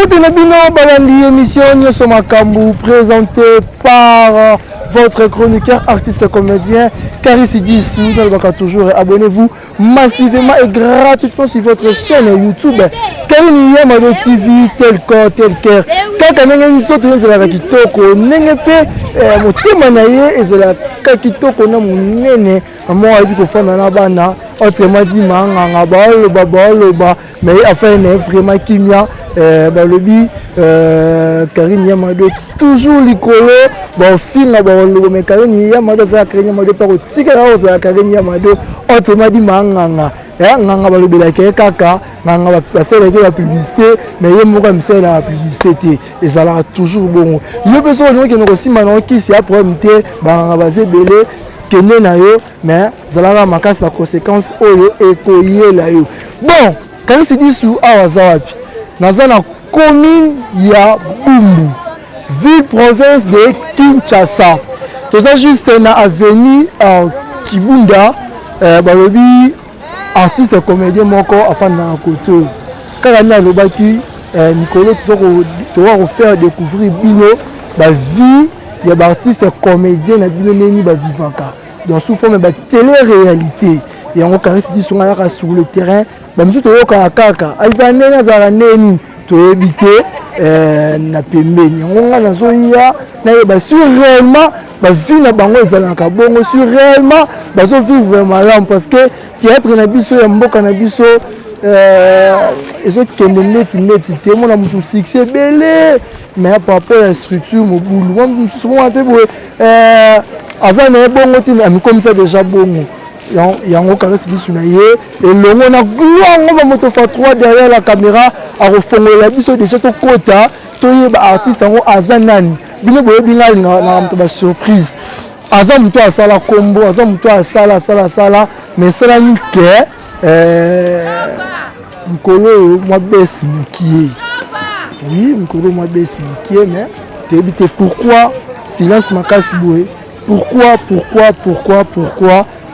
Bino, Balandi, émission Nyoso Makambu, présentée par votre chroniqueur, artiste, comédien, Karis Dissou. Toujours abonnez-vous massivement et gratuitement sur votre chaîne YouTube. Karini Yamado TV, tel corps, tel cœur. Quand nous sommes à la Kitoko, Nengepe, Motemanaye, et la Kakitoko, Namunene, moi, je suis fan de la bana. Autrement dit, mais enfin, vraiment, Kimia. Balobi Karine Yamado toujours likolo bon film bon mais Karine Yamado ça Karine Yamado par tika ça Karine Yamado autrement dit manganga nganga balobi la kaka nganga passer la publicité mais yé mo comme ça la publicité et ça là toujours bon yo personne qui nous aussi maintenant qui c'est après monter nganga basé belé kene na yo mais ça là makas la conséquence oyo et koyé la yo bon quand c'est dit sous awazawapi dans la commune ya Bumbu, ville province de Kinshasa. Tout ça juste dans l'avenue Kibunda, balobi artiste et comédien moko afin dans côté. Quand on a le bâti, Nicolas tu vas refaire découvrir bino la vie des artistes et comédiens na bino neni ba vivaka. Dans sous forme de télé-réalité. Et on caresse dit sur le terrain. Bamsu to yoka kaka alivane na zara neni to ebite na pembeni ngonga nazo ya na ba sur réellement ba vie na bango ezalaka bongo sur réellement bazo vivre vraiment parce que théâtre na biso ya mboka na biso ezo kende neti te mona mutu succès belé mais par rapport à la structure mobulu moi souvent te bo azana bongo ti ami comme ça déjà bongo yango caresse biso na ye et le on a gloire moto fa 3 derrière la caméra a refongola biso déjà to kota to yeba artiste yango azanani bino boye binga na moto ba surprise aza moto asala combo aza moto asala mais sala ni ke mkolo moi bes mukie oui mkolo moi bes mukie mais te bité pourquoi silence makasi boye pourquoi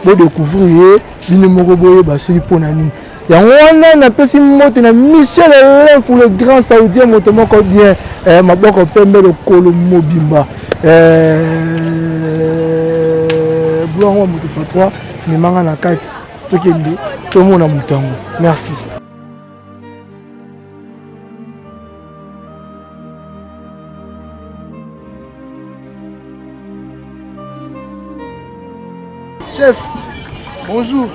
pour découvrir bino moko boye basoli ponani yango wana na pesi moto na Michel Lenfou le grand saoudien moto moko bien maboko pembe le kolo mobimba blanc moto fa 3 ni manga na kati tokende to mona mutango merci. Chef, bonjour.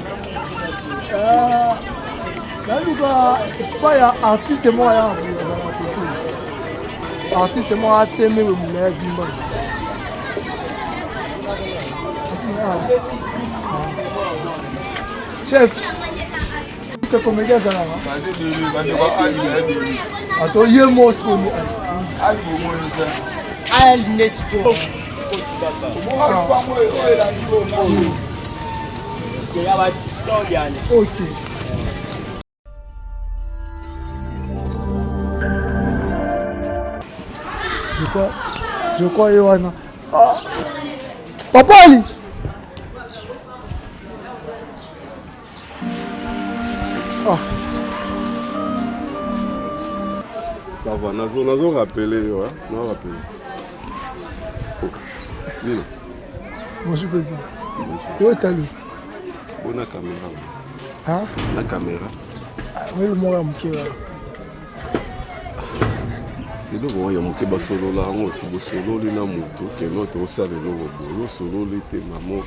Pas artiste moi artiste moi a témé le moulin vimba. Chef, c'est comédien ça là. Attends, il y a mot sur nous. Ok. Je crois Yohana. Ah. Papa Ali. Ah. Ça va, nous rappelé, ouais. Nous rappelé. Bonjour président. Tu es talou. Bonne caméra. Hein? La caméra. Oui, le mot est c'est le bon, il y a mon solo là, on a solo là, moto, que notre salle est le solo là, maman.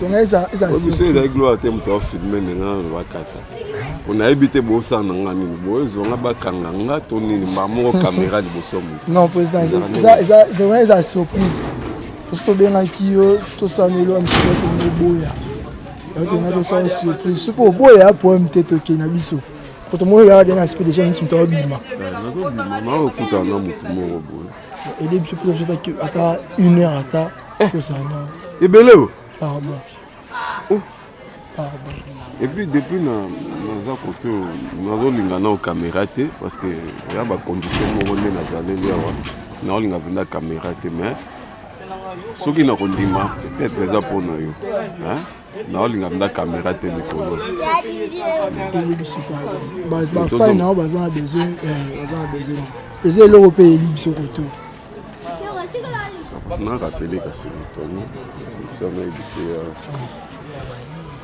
On a ça. C'est la gloire, tu as filmé maintenant, on a habité Bossa, on a bakanga, Tony, maman, caméra de Bossa. Non, président, c'est ça surprise. Parce que bien aquí, tout ça, on est là, un petit peu comme le boya. On a ça surprise. C'est pour le boya, pour un petit peu qui est un biseau. Quand on regarde un aspect des gens qui sont bima. Et les bisous pour à 1 heure à ta. Et belé. Pardon. Et puis depuis nous avons côté nous lingana au caméra parce que il y a des conditions pour nous nazalé là. Nous avons la caméra mais ce qui nous condima peut-être ça pour nous. Hein? naolinga nda caméra te likolo bafai nao baza na besoin eza eloko mpe eli biso koto narapele kasi motongo sana ebise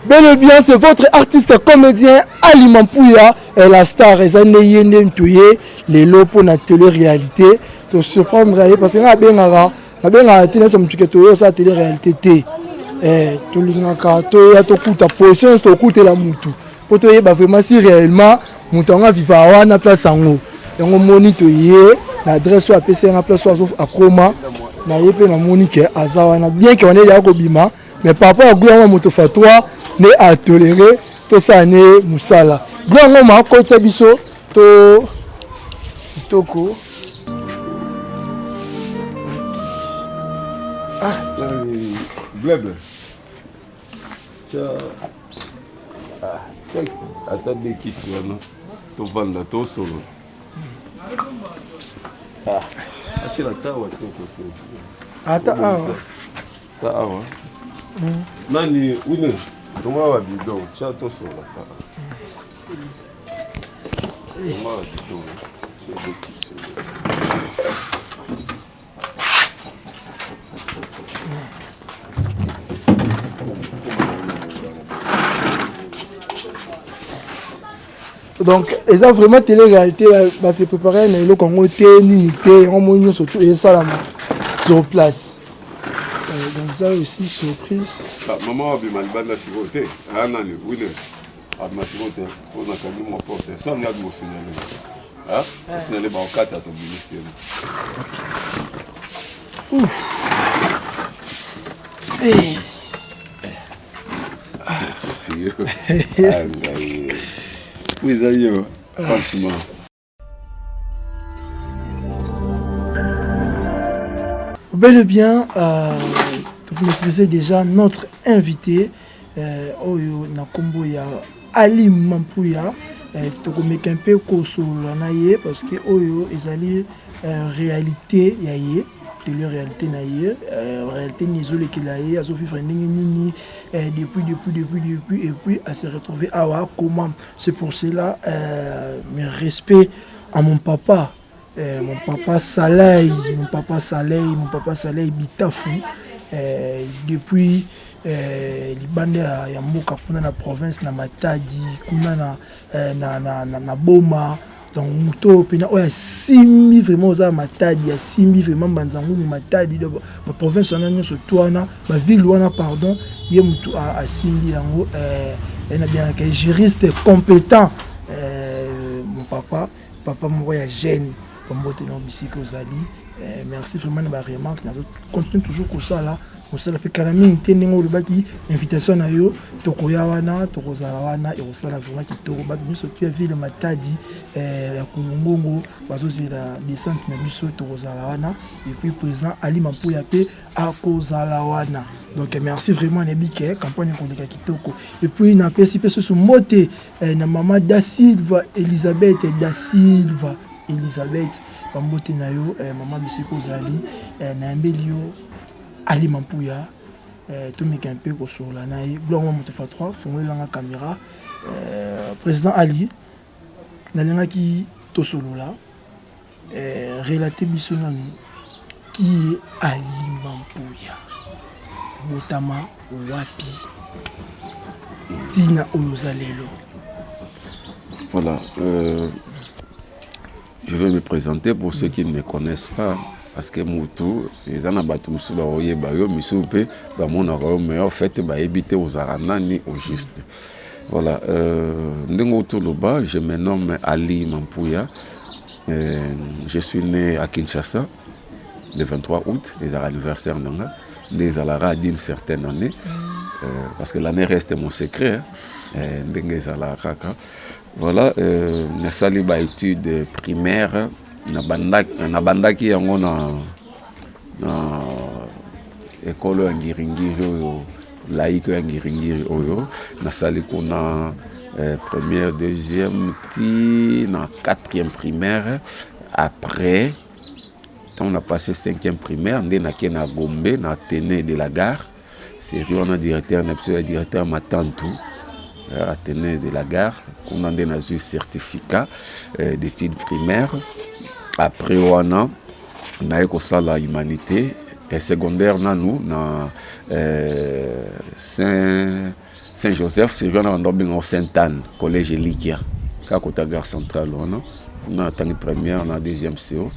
Bel et bien, c'est votre artiste comédien Ali Mampouya, la star, et ça n'est yéné mtouye, les lots pour la télé-réalité, te surprendre parce que na benga télé ça mtuke to ça télé-réalité té. To lingaka to ya to kuta position to kuta la mutu. Pour to yeba vraiment si réellement mutu nga viva wana place ango. Yango moni to yé, l'adresse soit PC na place soit à Koma, na yepe na moni ke azawana bien que on est là ko bima, mais par rapport à gloire mutu fatwa ne à tolérer tout ça ne musala grand ma ko biso to toko bleu ata de kiti wana tovanda tosolo acila tawa ata awa ta awa nani une toma wa bidon cha tosolo ta toma wa bidon donc ils ont vraiment télé-réalité bah c'est préparé mais le Congo unité en moyen surtout et ça là sur place donc ça aussi surprise maman abi malbanda sigote ana le wile abma sigote on a quand même porte ça on a de signaler ah signaler ba okata to ministère oui, aïe, franchement. Bel et bien, vous maîtrisez déjà notre invité, Oyo Nakombo ya Ali Mampouya, tu connais un peu Kosolo naie parce que Oyo ezali réalité yaye. De la réalité naïe, réalité nizole qui l'aïe, à Sophie Frenning depuis et puis à se retrouver à comment. C'est pour cela mes respects à mon papa Saleh Bitafou depuis libande ya mboka kuna na province na Matadi kuna na Boma. Donc muto pena oya simi vraiment za Matadi ya simi vraiment banzangu Matadi de ba province wana nyoso twana ba ville wana pardon ye mutu a simi yango na bien que juriste compétent mon papa mo ya jeune pour moto na bisiko zali merci vraiment na ba remarque na continue toujours comme ça là osala pe kala mingi te ndenge olobaki invitation na yo tokoya wana tokozala wana ekosala vraiment kitoko bato nyonso mpe ya ville Matadi ya Kolongongo bazozela descente na biso tokozala wana et puis président Ali Mampouya mpe akozala wana donc merci vraiment nayebi ke campagne ekoleka kitoko et puis napesi mpe soso mbote na mama da Silva Elisabeth bambote na yo mama bisiko ozali nayambeli yo Ali Mampouya, tout le monde peut sur la naïe, blanc moto fa 3, fondé la caméra, président Ali, n'alena qui to solo là, relaté bisonan qui est Ali Mampouya, Botama Wapi, Tina Oyozalelo. Voilà, je vais me présenter pour ceux qui ne me connaissent pas. Parce que Moutou, les anabatou musu ba oye ba yo musu pe ba mona ko mais en fait ba éviter aux aranani au juste. Voilà, ndengo toloba, je me nomme Ali Mampouya. Je suis né à Kinshasa le 23 août, les anniversaires nanga, les alara d'une certaine année parce que l'année reste mon secret ndengo alara ka. Voilà, na sali ba études primaires na bandaki yango na école ya Ngiringiri oyo laïque ya Ngiringiri oyo nasali kuna première deuxième ti na quatrième primaire après on a passé cinquième primaire nde na Gombe na Téné de la Gare série on a directeur Matantou Athénée de la Garde, on a eu certificat d'études primaires. Après on a la humanité et secondaire nous na Saint-Joseph, c'est au Sainte-Anne, collège Likia, à gare centrale on a première, on a deuxième CO,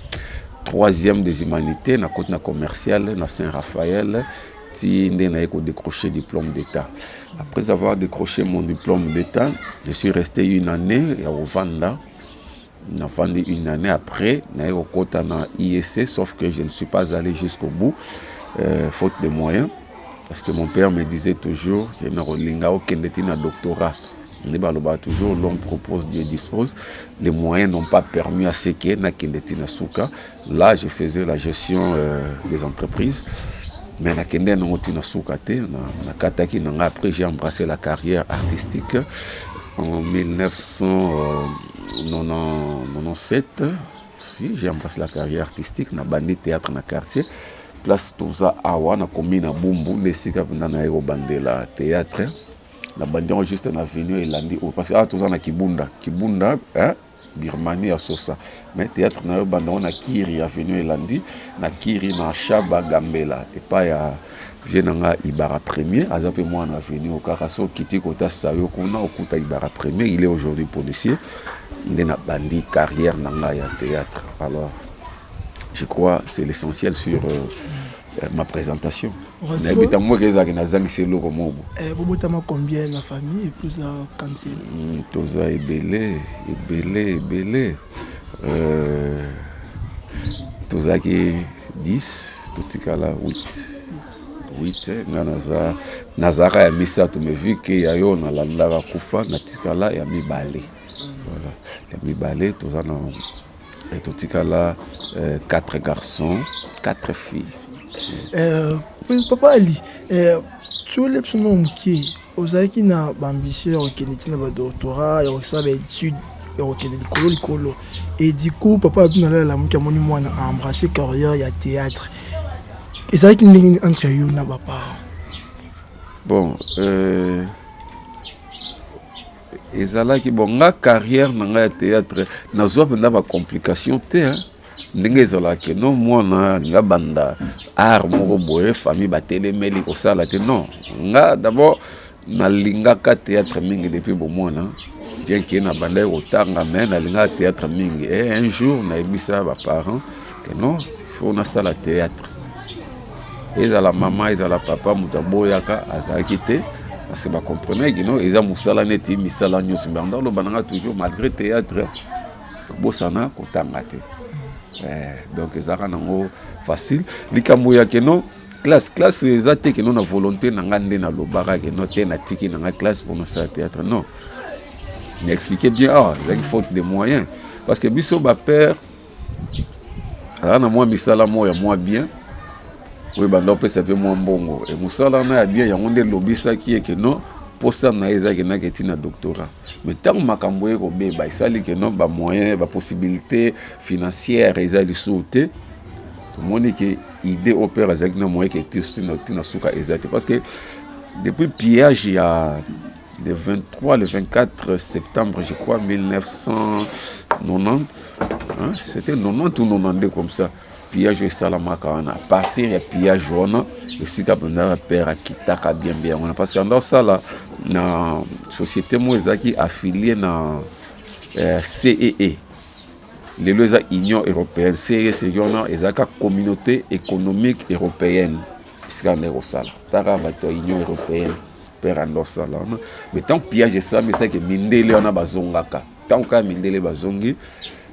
troisième des humanités na côte commerciale na Saint-Raphaël. J'ai décroché le diplôme d'État. Après avoir décroché mon diplôme d'État, je suis resté une année à Rwanda. J'ai vendu une année après, j'ai été à IEC, sauf que je ne suis pas allé jusqu'au bout, faute de moyens. Parce que mon père me disait toujours, je n'ai aucun doctorat. Toujours, l'homme propose, Dieu dispose. Les moyens n'ont pas permis à ce qu'il y ait Souka. Là, je faisais la gestion des entreprises. Mais après j'ai embrassé la carrière artistique en 1997. Si, j'ai embrassé la carrière artistique na bandi théâtre na quartier place Toza Awa na commune na Bumbu lesika na bandela théâtre na bandi juste na avenue Elandi parce que Toza na Kibunda hein Birmanie à Sosa mais théâtre na banda na Kiri avenue Elandi na Kiri na Shaba Gambela et pas ya Jenanga Ibara premier azape moi na avenue au Karaso kiti kota sayo kuna okuta Ibara premier il est aujourd'hui policier il est na bandi carrière nanga ya théâtre. Alors je crois que c'est l'essentiel sur ma présentation. N'habite moi que ça na zangi c'est loko mobo. Vous combien la famille et plus à cancer. Toza ebele. Toza qui 10, totikala 8 nazara ya misato me vu que yayo na landaka kufa na tikala ya mibale. Voilà, ya mibale toza na totikala 4 garçons, 4 filles. Papa Ali, tu es son nom qui ozaki na ambition de na doctorat et ça études et du coup papa a la embrassé carrière ya théâtre. Et ça qui est entre eux na papa. Bon, ezalaki bonga carrière na théâtre na zwa na ba complication te hein. Ndenge ezalaki non mwana nga banda art moko boye famille batelemeli kosala te non nga d'abord nalingaka théâtre mingi depuis bon mwana bien que na banda otanga mais nalingaka théâtre mingi et un jour na ebisa ba parents que non il faut na sala théâtre ezala maman ezala papa mutaboyaka azaki te parce que ba comprenez que non eza musala neti misala nyoso mbanda lo bananga toujours malgré théâtre bosana kotanga te. Donc ezaka nango facile likambo ya keno classe ezate keno na volonté nanga nde na lobaka keno te na tiki nanga classe pour ça théâtre non n'expliquez bien ezaki faute de moyens parce que biso ba père ala na moi misala moya moi bien oui bando pesa pe moi mbongo et musala na ya bien yango nde lobisa ki keno posa na ezaki na ketina doctorat mais tant makambo eko beba isali que non ba moyen ba possibilité financière ezali sauté tout monde que idée opère ezaki na moyen que tina suka ezati parce que depuis pillage il y a le 23 le 24 septembre je crois 1990 hein? C'était 90 ou 92 comme ça pillage salamaka à partir de pillage on et si kapenda père akitaka bien parce que dans ça là na société moezaki affilié na CEE les lois Union européenne CEE c'est une communauté économique européenne c'est quand même ça là tara bato Union européenne père ando sala mais tant piège ça mais c'est que mindele on a bazongaka tant ka mindele bazongi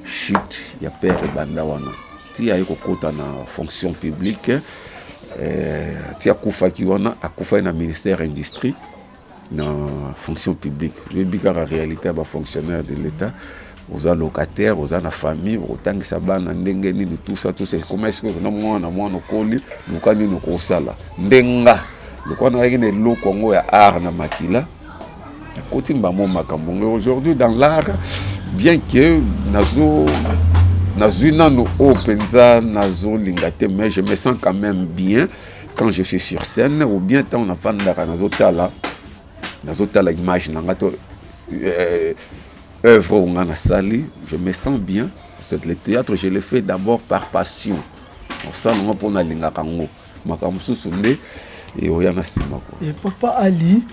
chute ya père banda wana ti ayi kokota na fonction publique ti akufa ki wana akufa na ministère industrie na fonction publique le bika la réalité ba fonctionnaire de l'état aux allocataires aux na famille autant que ça bana ndenge ni tout ça comment est-ce que na mwana koli lukani no ko sala ndenga lukana ngene lo Congo ya art na makila koti mbamo makambo aujourd'hui dans l'art bien que nazo no openza nazo lingate mais je me sens quand même bien quand je suis sur scène ou bien tant on a vandaka nazotala image nanga to œuvre où on a sali, je me sens bien. Le théâtre, je le fais d'abord par passion. Ça, on pour na linga kango. Makamusu sunde et oyana sima ko. Et Papa Ali,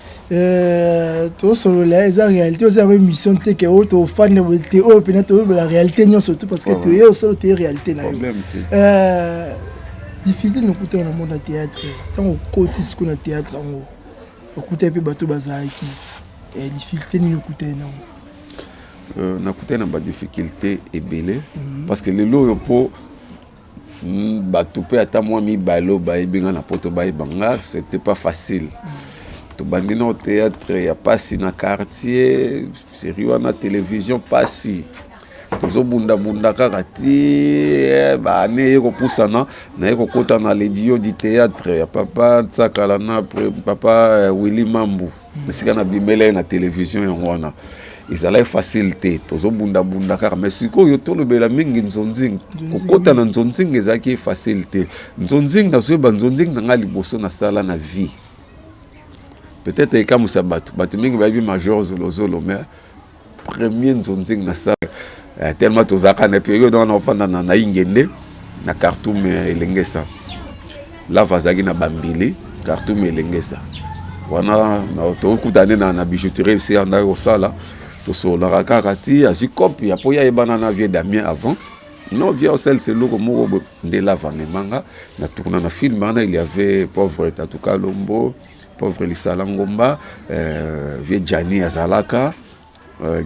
to solo la eza réalité, vous avez mission te que auto fan de te o peut-être la réalité non surtout parce que tu es au solo te réalité na. Difficulté nous coûter dans le monde du théâtre. Tant au côté ce qu'on a théâtre en haut. Au côté peu bateau bazaki. Et difficulté nous coûter non. Na coûté na ba difficulté ebele parce que le lot po bateau pe ata moi mi balo ba ebinga na poto ba ibanga c'était pas facile. To bandi na théâtre ya pas si na quartier, sérieux na télévision pas si. Tozo bunda kaka ti ba ne ko pusana na ko kota na ledio du théâtre ya papa Tsakala na papa Willy Mambu. Sika na bimele na télévision yongwana. Ezala facilité tozo bunda kaka mais siko yo to lobela mingi nzonzing kokota na nzonzing ezaki facilité nzonzing na so ba nzonzing na ngali boso na sala na vie peut-être comme ça batu mingi ba bi major zolo mais premier nzonzing na sala tellement tozaka na période on ofanda na ingende na Khartoum elengesa la vazaki na bambili Khartoum elengesa wana na to kutane na bijouterie c'est en au sala to so la rakati azi copie apoya ebana na vie Damien avant non via au sel c'est logo mo de la vanemanga na tourna na film il y avait pauvre Tatuka Lombo pauvre Lisala Ngomba vie Jani Azalaka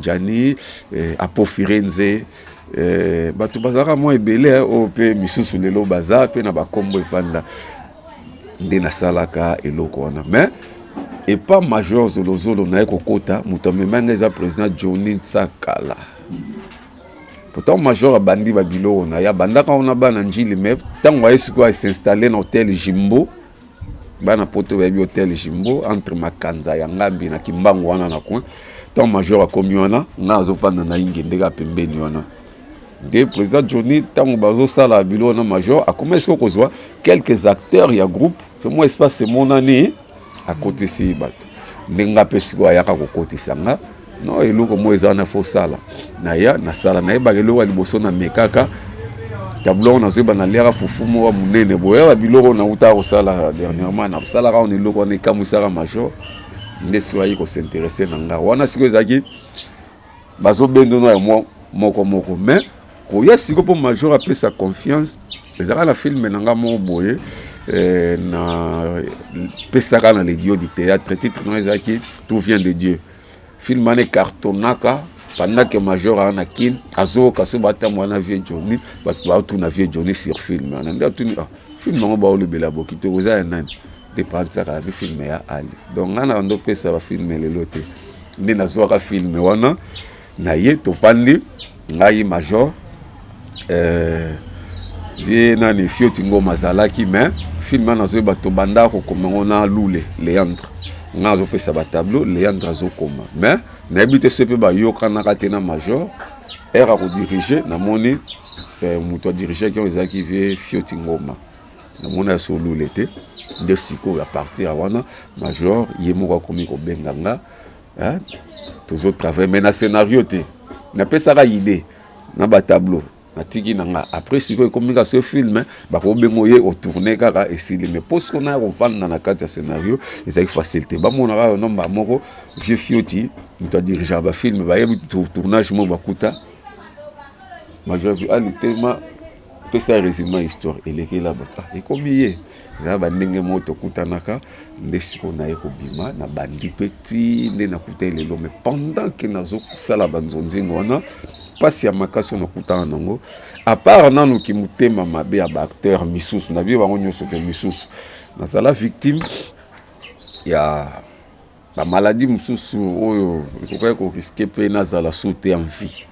Jani Apo Firenze batu bazaka mo ebele o pe misusu lelo baza pe na bakombo evanda nde na salaka eloko wana mais et pas major zolozolo na ekokota mutambe manga président Johnny Tsakala pourtant major abandi babilo na ya bandaka on a bana njili mais tango ayesiko s'installer dans hôtel Jimbo bana poto ba hôtel Jimbo entre Makanza ya Ngambi na Kimbangu wana na coin tant major akomi wana na azofanda na ingende ka pembeni wana de président Johnny tango bazo sala bilo na major a commencé kozwa quelques acteurs ya groupe moi espace mon année à côté si bato ndenga pesiko ayaka kokoti sanga no eloko mo ezana fo sala na ya na sala na ba eloko liboso na mekaka tableau na zeba na lera fufumo wa munene boya ba biloko na uta ko sala dernièrement na sala ka on eloko na kamusaka major ndesi wa yiko s'intéresser nanga wana siko ezaki bazo bendo no ya moko mais ko ya siko po major a sa confiance ezaka na film nanga mo boye na pesaka na ledio du théâtre titre no ezaki tout vient de Dieu film ane cartonaka pendant que major ana kin azo kaso bata mwana vie Johnny ba tout na vie Johnny sur film ana nda tout film ngo ba le bela bokito oza nani dépenser ka bi film ya ali donc ana ndo pesa ba film le loté ndi na zo ka film wana na ye to fandi ngai major vie nani fioti ngoma zalaki mais film na zo ba to banda ko komona lule Leandre ngazo pesa ba tableau Leandre azokoma mais na habite sepe ba yokana katena major era ko diriger na moni muto diriger qui ezaki vie fioti ngoma na mona so lule te de siko ya partir wana major yemo ko komi ko benganga toujours travailler mais na scénario te na pesa ka idée na ba tableau natiki nanga après siko ekomika ce film ba ko bengo ye au tourner kaka esili mais parce qu'on a revendre na carte scénario ezaki facilité ba mona ka nomba moko vieux fioti muto diriger ba film ba yebi tournage mo bakuta major ali tellement pesa résumé histoire eleki la bata ekomiye za ba ndenge moto kutanaka ndesiko na ekobima na bandi petit nde na kuta lelo mais pendant que nazo sala banzonzingo wana pasi ya makasi na kutana nango à part nanu ki mutema mabe ya ba acteur misusu na bi bango nyoso te misusu na sala victime ya ba maladie misusu oyo ko risquer pe na sala sauter en vie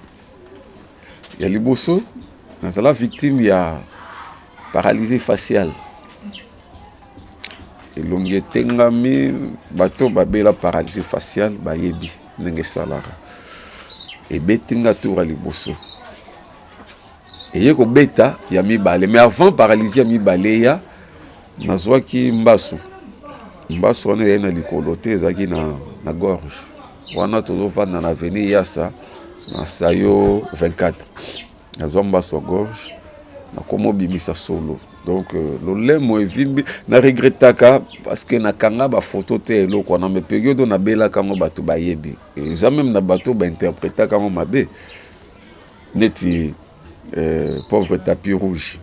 ya liboso na sala victime ya paralysie faciale elongi etengami bato babela paralysie faciale bayebi ndenge salaka ebetinga tour à liboso eye ko beta ya mibale mais avant paralysie ya mibale ya nazwaki mbasu wana yai na likolo te ezalaki na gorge wana tozovanda na avenue Yassa na Sayo 24 nazwa mbasu ya gorge nakoma obimisa solo donc lolemo evimbi na regretaka parce que nakanga bafoto te eloko wana me période nabelaka yango bato bayebi eza même na bato bainterprétaka yango mabe neti pauvre tapis rouge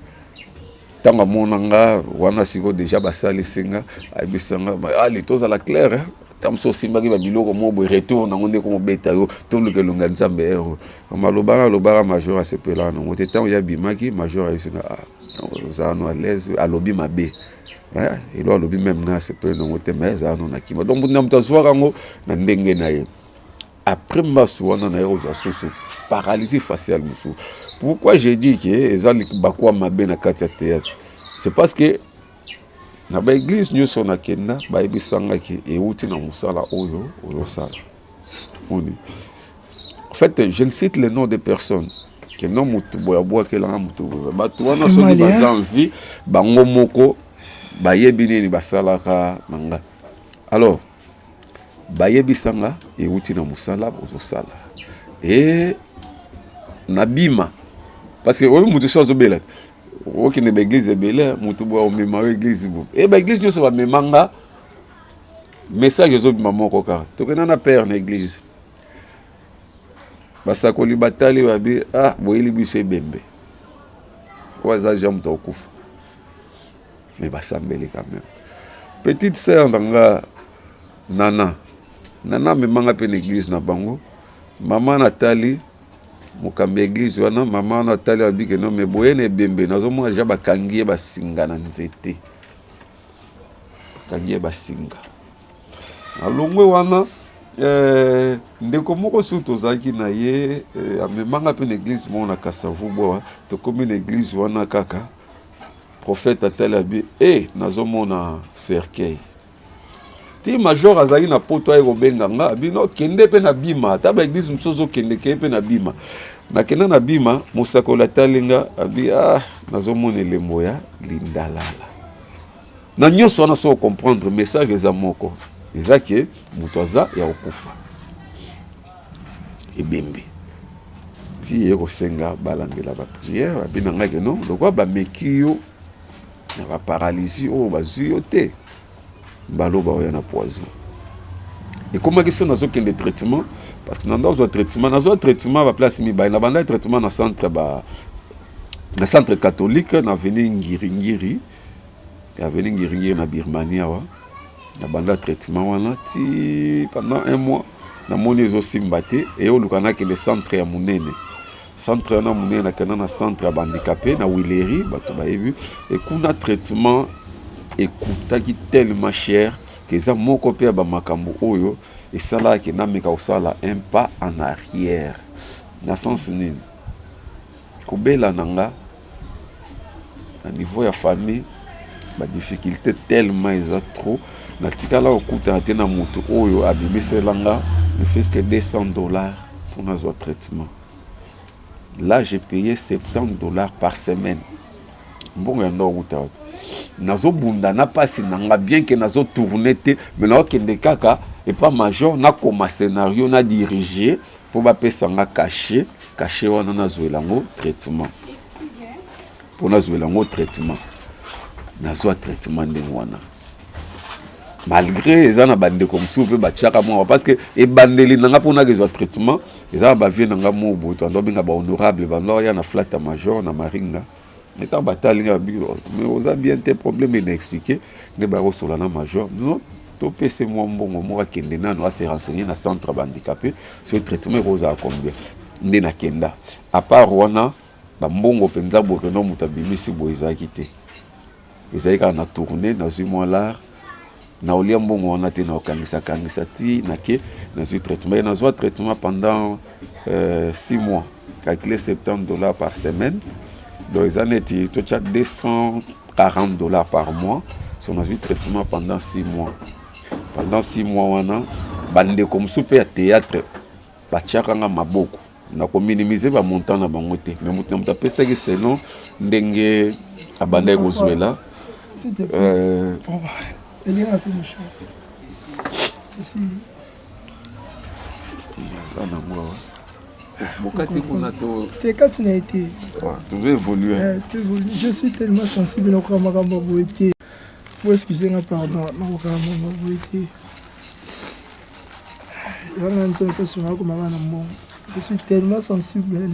tanga monanga wana siko déjà basalisinga ayebisanga ali tozala clair tamso simbaki babiloko mo boy retour nango ndeko mobeta yo toluka lunga nzambe ero malobara major asepela nango te tango ya bimaki major ayisinga zano à l'aise alobi mabe elo alobi même na asepela nango te mais zano na kima donc na mtazwaka ngo na ndenge na ye après mbasu wana na yo za soso paralysie faciale musu. Pourquoi j'ai dit que ezali bakwa mabe na kati ya théâtre, c'est parce que na ba église nyonso na kenda ba ebisanga ki euti na musala oyo sala. En fait, je cite les noms des personnes que non mutu boya ke la mutu ba to wana so ni ba envie bango moko ba yebi ni basala ka manga. Alors ba yebisanga euti na musala ozo sala. Et nabima parce que oyo mutu so azobela oki ne l'église ebele mutu bo o mema église bo e ba église so ba memanga message zo bima moko ka to kena na père na église basakoli batali babi boyeli biso ebembe kwa za jam to kufa mais basambeli quand même petite sœur ndanga nana memanga pe na église na bango maman Nathalie mokambi église wana maman Nathalie abike no me boyene bembe nazomona ja bakangie basinga na nzete kangie basinga alongwe wana ndeko moko suto zaki na ye amemanga pe na église mona Kasavu boa to komi na église wana kaka prophète Nathalie abi nazomona cercueil ti major azali na poto ay robenganga bino kende pe na bima ta ba église msozo kende ke pe na bima na kenda na bima musakola talinga abi nazomona elembo ya lindalala na nyonso wana so comprendre message eza moko eza ke mutu aza ya okufa ebembe ti ekosenga balandela ba prière abinanga ke non lokwa ba mekio na ba paralysie o bazwi yo te baloba oya na poison et comment que ça nazo que le traitement parce que nazo traitement ba place mi ba na banda traitement na centre catholique na avenue Ngiringiri na Birmania wa na banda traitement wana ti pendant un mois na moni zo simbate et au lukana que le centre ya munene centre na munene kana na centre ya handicapé na Wileri bato ba ebu et kuna traitement ekutaki tellement cher que ça moko pe ba makambo oyo et ça là que na meka osala un pas en arrière na sens nini kobela nanga na niveau ya famille ba difficulté tellement ils trop na tikala okuta te na mutu oyo abimiselanga ne fait que $200 pour notre traitement. Là j'ai payé $70 par semaine. Bon ya ndo okuta nazo bunda na pasi nanga bien que nazo tourner te mais na okende kaka et pas major na comme scénario na diriger pour ba pesa nga caché wana nazo elango traitement pour nazo elango traitement nazo traitement de wana malgré ezana bande comme soupe ba tchaka moi parce que e bandeli nanga pour na kezo traitement ezana ba vie nanga mo boto ndo binga ba honorable ba ndo ya na flat major na maringa étant bataille mais aux a bien tes problèmes et d'expliquer ne ba sur na major non to pese moi mbongo mo akende na no se renseigner na centre handicapé sur le traitement rosa combien ndi na kenda à part wana ba mbongo penza boke no mutabimisi boizaki te ezalika na tourner na zimo là na olia mbongo wana te na okangisa ti na ke na su traitement na zo traitement pendant 6 mois calculé $70 par semaine. Donc, ils ont été $240 par mois. Son avis traitement pendant 6 mois. Pendant 6 mois, on a bandé comme super théâtre. Bachakanga maboko. On a minimiser le montant na bangote. Mais on a fait ça que c'est non. Ndenge abandé Gozuela. C'était bon, elle est un peu méchante. Ici. Ça n'a moi. T'es quand tu n'as été. Tu veux évoluer. Je suis tellement sensible à ma beauté. Vous excusez-moi, pardon. Ma beauté. Je suis tellement sensible.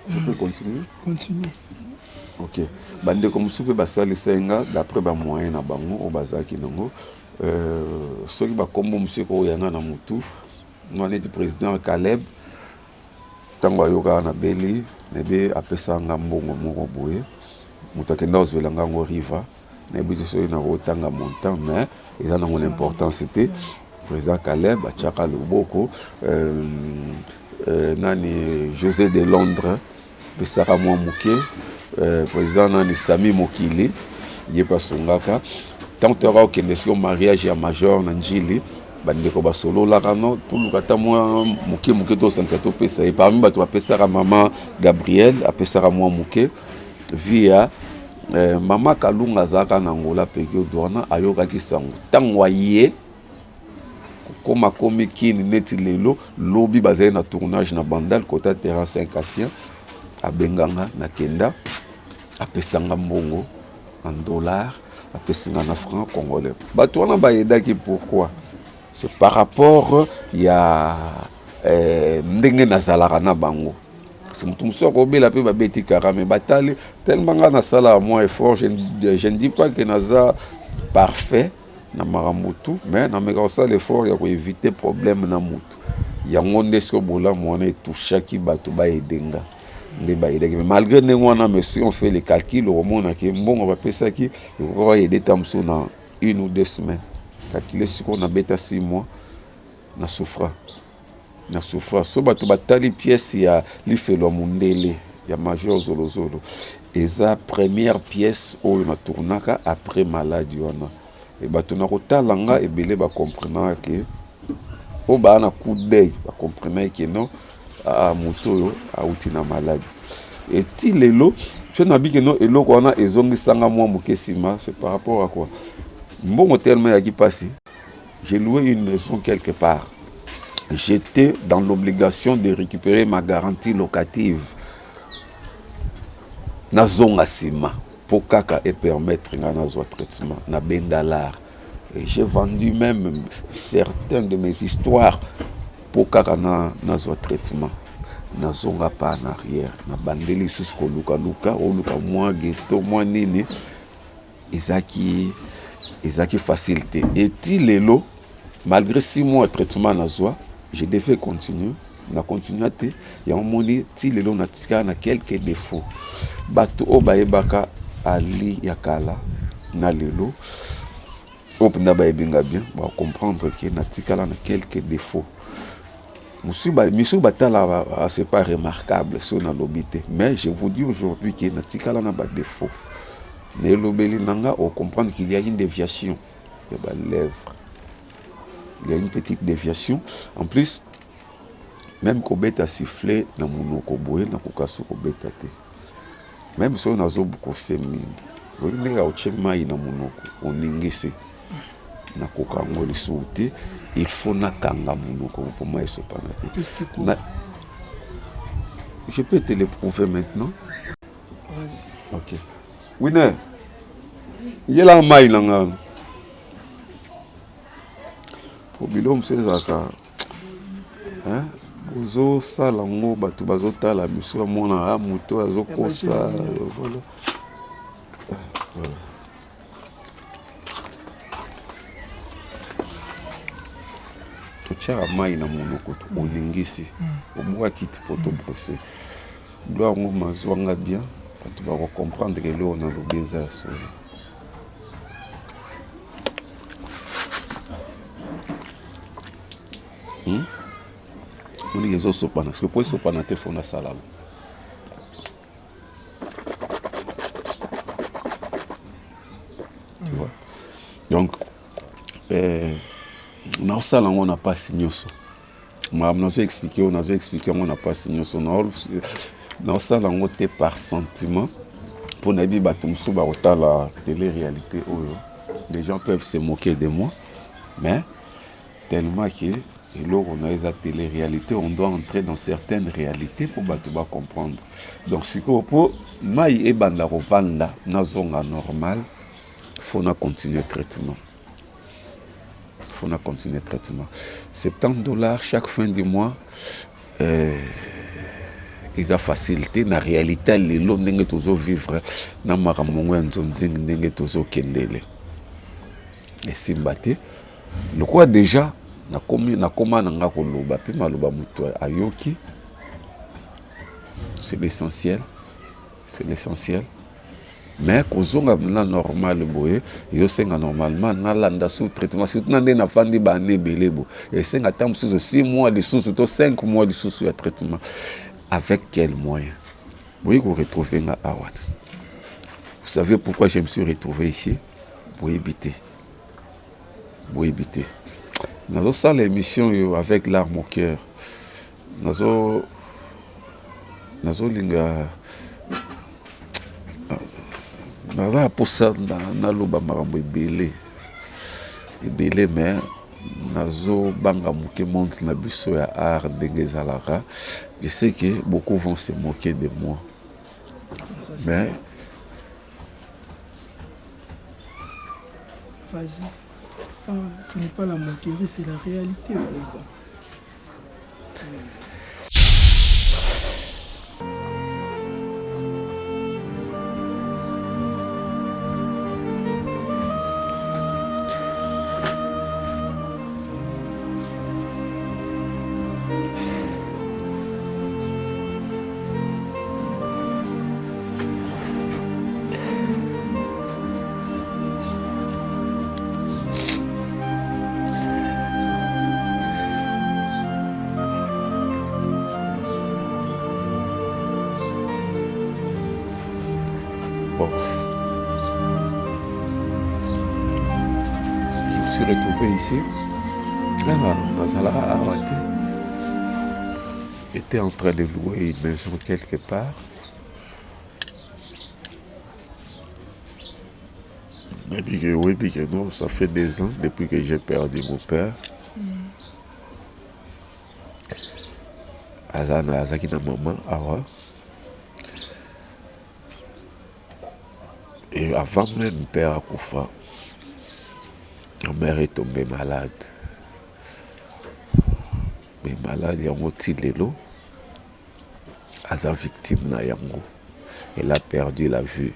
Je peux continuer? Continuer. Ok. Bande comme soupe basali senga d'après ba moyen na bango au bazaki nango. Ceux qui ba comme monsieur ko yanga na mutu. Nous on est du président Caleb. Tango yoka na beli nebe apesa nga mbongo moko boye. Mutu akenda ozwelanga ngo riva. Nebe so na rotanga montant mais ils en ont l'importance c'était président Caleb achaka loboko nani José de Londres pesaka mwa muke président nani Sami Mokili yepa songaka tant que tu okende sur mariage ya major na njili bandeko basolo la kano tulukata mwa muke to sansa to pesa et parmi bato apesaka mama Gabriel apesaka mwa muke via mama Kalunga zaka na ngola pekio douana ayoka kisango tango ye koma komi kini neti lelo lobi bazali na tournage na bandal kota terrain 5 Cassien abenganga na kenda apesanga mbongo en dollars apesanga na franc congolais bato wana bayedaki pourquoi c'est par rapport ya ndenge nazalaka na bango c'est mutu musoko obela pe babeti karame batali tellement nga na sala moi effort je ne dis pas que naza parfait na maramutu mais na meka ça l'effort ya ko éviter problème na mutu yango ndesko bola mwana etouchaki bato ba edenga nde ba edeki mais malgré ne wana mais si on fait les calculs au monde ki mbongo ba pesaki ko aider tamso na 1 ou 2 semaines calculer ce qu'on a bêta 6 mois na souffra so bato batali pièce ya lifelo mundele ya major zolozolo eza première pièce oyo na tournaka après maladie wana et bato na kotalanga ebele ba comprendre que o ba na coup d'œil ba comprendre que non a moto a utina maladie et ti lelo je na bi que non eloko wana ezongi sanga mwa mukesima c'est par rapport à quoi mbongo tellement ya ki passé j'ai loué une maison quelque part. J'étais dans l'obligation de récupérer ma garantie locative. Nazonga sima pour kaka et permettre un traitement na bendalar. Et j'ai vendu même certaines de mes histoires pour kaka na traitement. Nazonga pas en arrière. Na bandeli susco luka moi ghetto moi nini. Ezaki facilité. Et ti lelo malgré 6 mois de traitement nazwa je devais continuer na continuer te ya moni ti lelo na tika na quelques défauts bato o baebaka ali yakala na lelo opna baebinga bien ba comprendre que na tika na quelques défauts misu batala c'est pas remarquable sur na lobité mais je vous dis aujourd'hui que na tika na ba défauts ne lobeli nanga o comprendre qu'il y a une déviation de ba lèvres. Il y a une petite déviation. En plus, même quand on a sifflé dans mon boye, dans mon casse beta te. Même si on a beaucoup semi, on est au chemai dans mon on n'ingisse. Na koka ngoli souté, il faut na kanga monoko pour moi ce panate. Je peux te le prouver maintenant. Vas-y. Ok. Winner. Il y a la maille là. Obilo msezaka hein bozo sala ngo bato bazotala biso mona moto azokosa voilà tochara mai na monoko olingisi obwa kiti poto brosser doit ngo mazwanga bien bato ba comprendre que lo na lobeza so. On dit que sopana, parce que pour sopana te fona salade. Donc, dans ça, on n'a pas signé ça. On a expliqué, on n'a pas signé ça. Dans ça, on était par sentiment. Pour Nabi Batumsou Barota la télé-réalité, les gens peuvent se moquer de moi, mais tellement que lors on a la télé-réalité, on doit entrer dans certaines réalités pour Batouba comprendre. Donc, ce que pour Maï et Bandarovanda, na zone normal, il faut continuer le traitement. Il faut continuer le traitement. $70 chaque fin du mois. Ils ont facilité la réalité les lots n'engagent toujours vivre na maramongo nzonzing n'engagent toujours kendele et simbate le quoi déjà na koma nanga koloba pe maloba muto ayoki c'est l'essentiel mais kozonga na normal boye yo senga normalement na landa sous traitement surtout na ndena fandi ba ne belebo et senga tam sous 6 mois de sous 5 mois de sous ya traitement. Avec quels moyens? Vous vous retrouvez à Awad. Vous savez pourquoi je me suis retrouvé ici? Pour éviter. Nous avons ça l'émission avec l'arme au cœur. Nous avons linga. Nous avons pour ça dans l'oba marambo belé mais nazo banga muke monte na biso ya art ndenge zalara. Je sais que beaucoup vont se moquer de moi. Ça, mais ça. Vas-y. Ce n'est pas la moquerie, c'est la réalité, président. Je me suis retrouvé ici. Nazala Awate était en train de louer une maison quelque part. Mais oui, non, ça fait 2 ans depuis que j'ai perdu mon père. Azaki na maman, Awa. Et avant même mon père a Koufa, ma mère est tombée malade. Mais malade, il y a un petit lélo. Aza victime na yango. Elle a perdu la vue.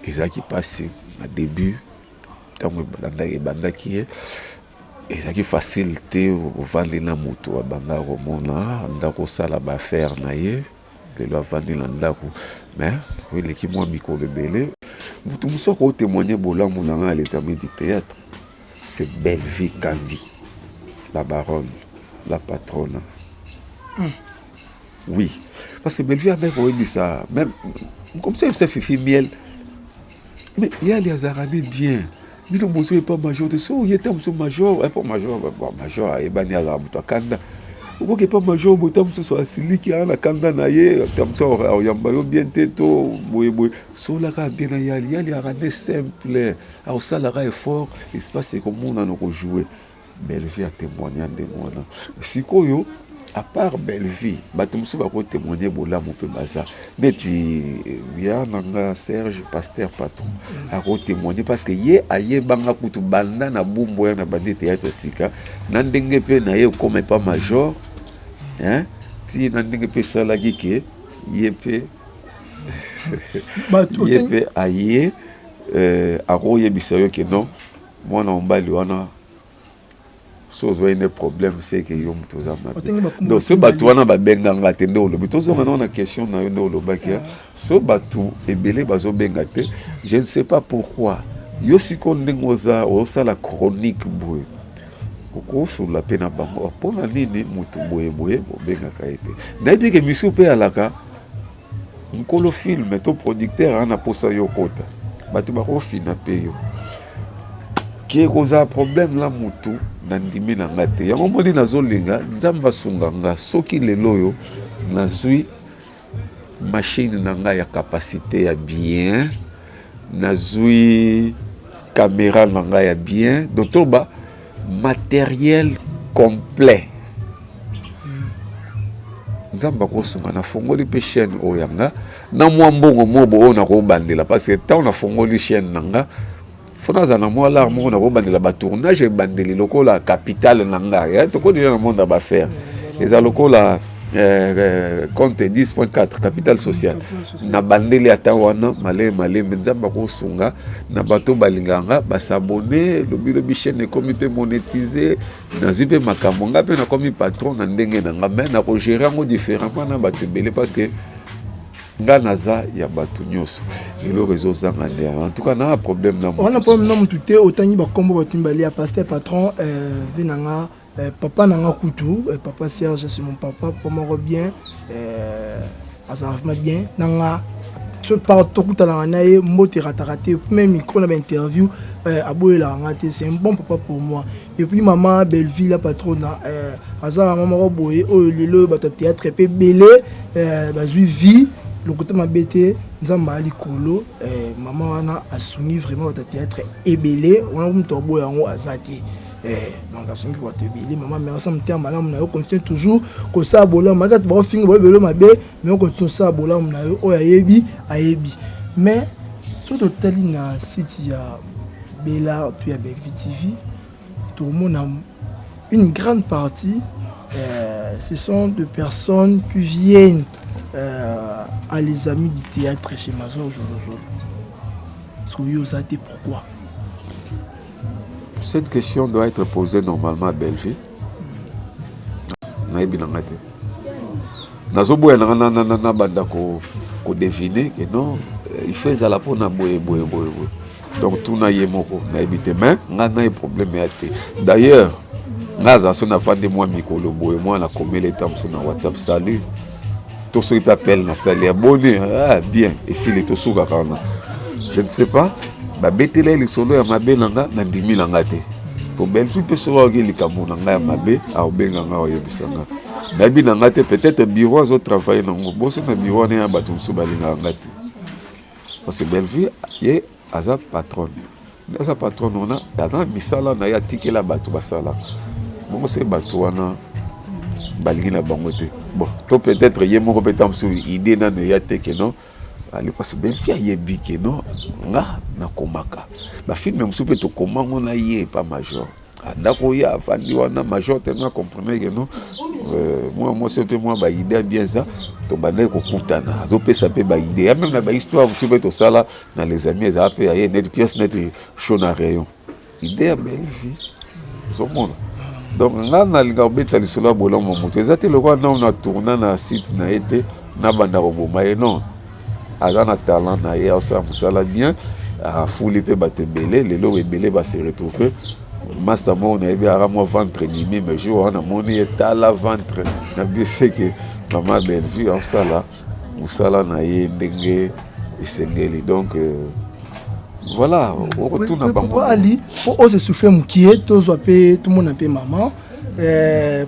Et ça qui passe au début, tant que et ça qui facilité au vendre na moto à banda romona ndako sala ba faire na ye le lo vendre na ndako mais oui l'équipe moi micro le belé mutu muso ko témoigner bolamou na les amis du théâtre c'est Belle Vie Candy la baronne la patronne. Oui parce que Belle Vie avec oui ça même comme ça c'est Fifi Miel mais il y a les arabe bien. Mais le monsieur n'est pas major de ça, il est un major, il faut major, major, il est à la Kanda. Vous n'est pas major, vous êtes sur la Sili qui a la Kanda naïe, il y a bien tête, sur la bien il y a rien simple, alors ça la est fort, il se passe comme on a nous jouer. Belle Vie a témoigné de moi. Si quoi à part Belle Vie, batumsu va témoigner bola mon peu bazar. Mais bien nanga Serge pasteur patron a témoigner parce que yé aye banga kutu banda na bumbo ya na bande théâtre sika nandenge pe na ye comme pas major hein ti nandenge pe sala gike yé pe yé pe aye aroye bisayo que non moi na mbali wana chose ouais un problème c'est que yom tozama donc ce bateau wana ba benganga te ndo lobi tozoma na question na ndo lobakia ce bateau ebele bazo bengate je ne sais pas pourquoi yo sikonde ngoza osa la chronique boye oko sur la pena bango pona nini mutu boye boye bengaka ete ndabi ke misu pe alaka nkolo film to producteur ana posa yo kota bato ba ko fina pe yo qui cause un problème là mutu nandimi na ngate yango moni nazolinga nzamba sunganga soki lelo yo nazui machine nanga ya capacité ya bien, nazui caméra nanga ya bien, donc ba matériel complet. Nzamba kosunga na fongoli pe chaîne oyanga na mwa mbongo mobo ona ko bandela parce que tant na fongoli chaîne nanga fona za na mwa la mo na ko bandela ba tournage bandeli lokola capital nanga ya to ko déjà na monde ba faire les lokola compte 10.4 capital social na bandeli ata wana male nzamba kosunga na bato balinganga ba s'abonner lobi chaîne comme peut monétiser na zipe makambo nga pe na comme patron na ndenge na nga mais na ko gérer ngo différemment na bato belé parce que nga naza ya bato nyos et le réseau zangande en tout cas na problème na on a problème na mututé autant ba kombo batimbali ya pasteur patron venanga papa nanga kutu papa Serge c'est mon papa pour moi bien ça va bien nanga tu parles tout à la naïe mot raté même micro na interview aboye la ngate c'est un bon papa pour moi et puis maman Belleville la patronne azala maman boye o lelo ba théâtre pe belé ba zui vie le côté ma bête nzamba ali kolo maman wana asuni vraiment ba théâtre ebelé on a to boye ngo azati donc à son qui va te biler maman mais ça me tient malade on continue toujours que ça bola magati ba finga ba belo mabe mais on continue ça bola on a o ayebi mais sur total na site ya Bella puis avec VTV tout le monde a une grande partie ce sont des personnes qui viennent à les amis du théâtre chez Mazor Jolozolo. Soyez ça pourquoi? Cette question doit être posée normalement à Belleville. Naïbi nangate. Nazoboya na banda ko deviner que non, il fait ça la pour na boye. Donc tout na yemoko naïbi te mais ngana y problème yate. D'ailleurs, ngaza sona fande moi mikolo boye moi na commet les temps sur WhatsApp salut. Tout ce qui appelle na salut abonné bien et si les tosuka kana. Je ne sais pas. Ba betela li solo ya mabe nanga na ndimi nanga te po Belleville pe so oki likambo nanga ya mabe a obenga nga oyebisanga na bi nanga te peut-être bureau zo travailler nango boso na bureau na bato so balinga nga te parce que Belleville ye aza patron on a dans misala na ya tikela bato basala bongo se bato wana balingi na bango te bon to peut-être ye moko peut-être sur idée na no ya te que non allez parce que Belleville yebi que non nga na komaka ba film musu pe to komango na ye pas major ndako ya afandi wana major tellement comprenez que non moi c'est peu moi ba idée bien ça to bana ko kutana zo pesa pe ba idée même na ba histoire musu pe to sala na les amis za pe ya net pièce net chaud na rayon idée à Belleville zo mona donc nga na linga beta lisolo bolon mo moto ezate le roi na on a tourné na site na été na banda ko boma et non azana talent na ye ça musala bien a fouli pe batebele lelo ebele ba se retrouver master mo na ebi ara mo ventre dimi mais jour na moni etala ventre na bi c'est que maman Belleville ça là musala na ye ndenge esengeli donc voilà on retourne à bango ali pour oser souffler mukie tozo pe tout monde pe maman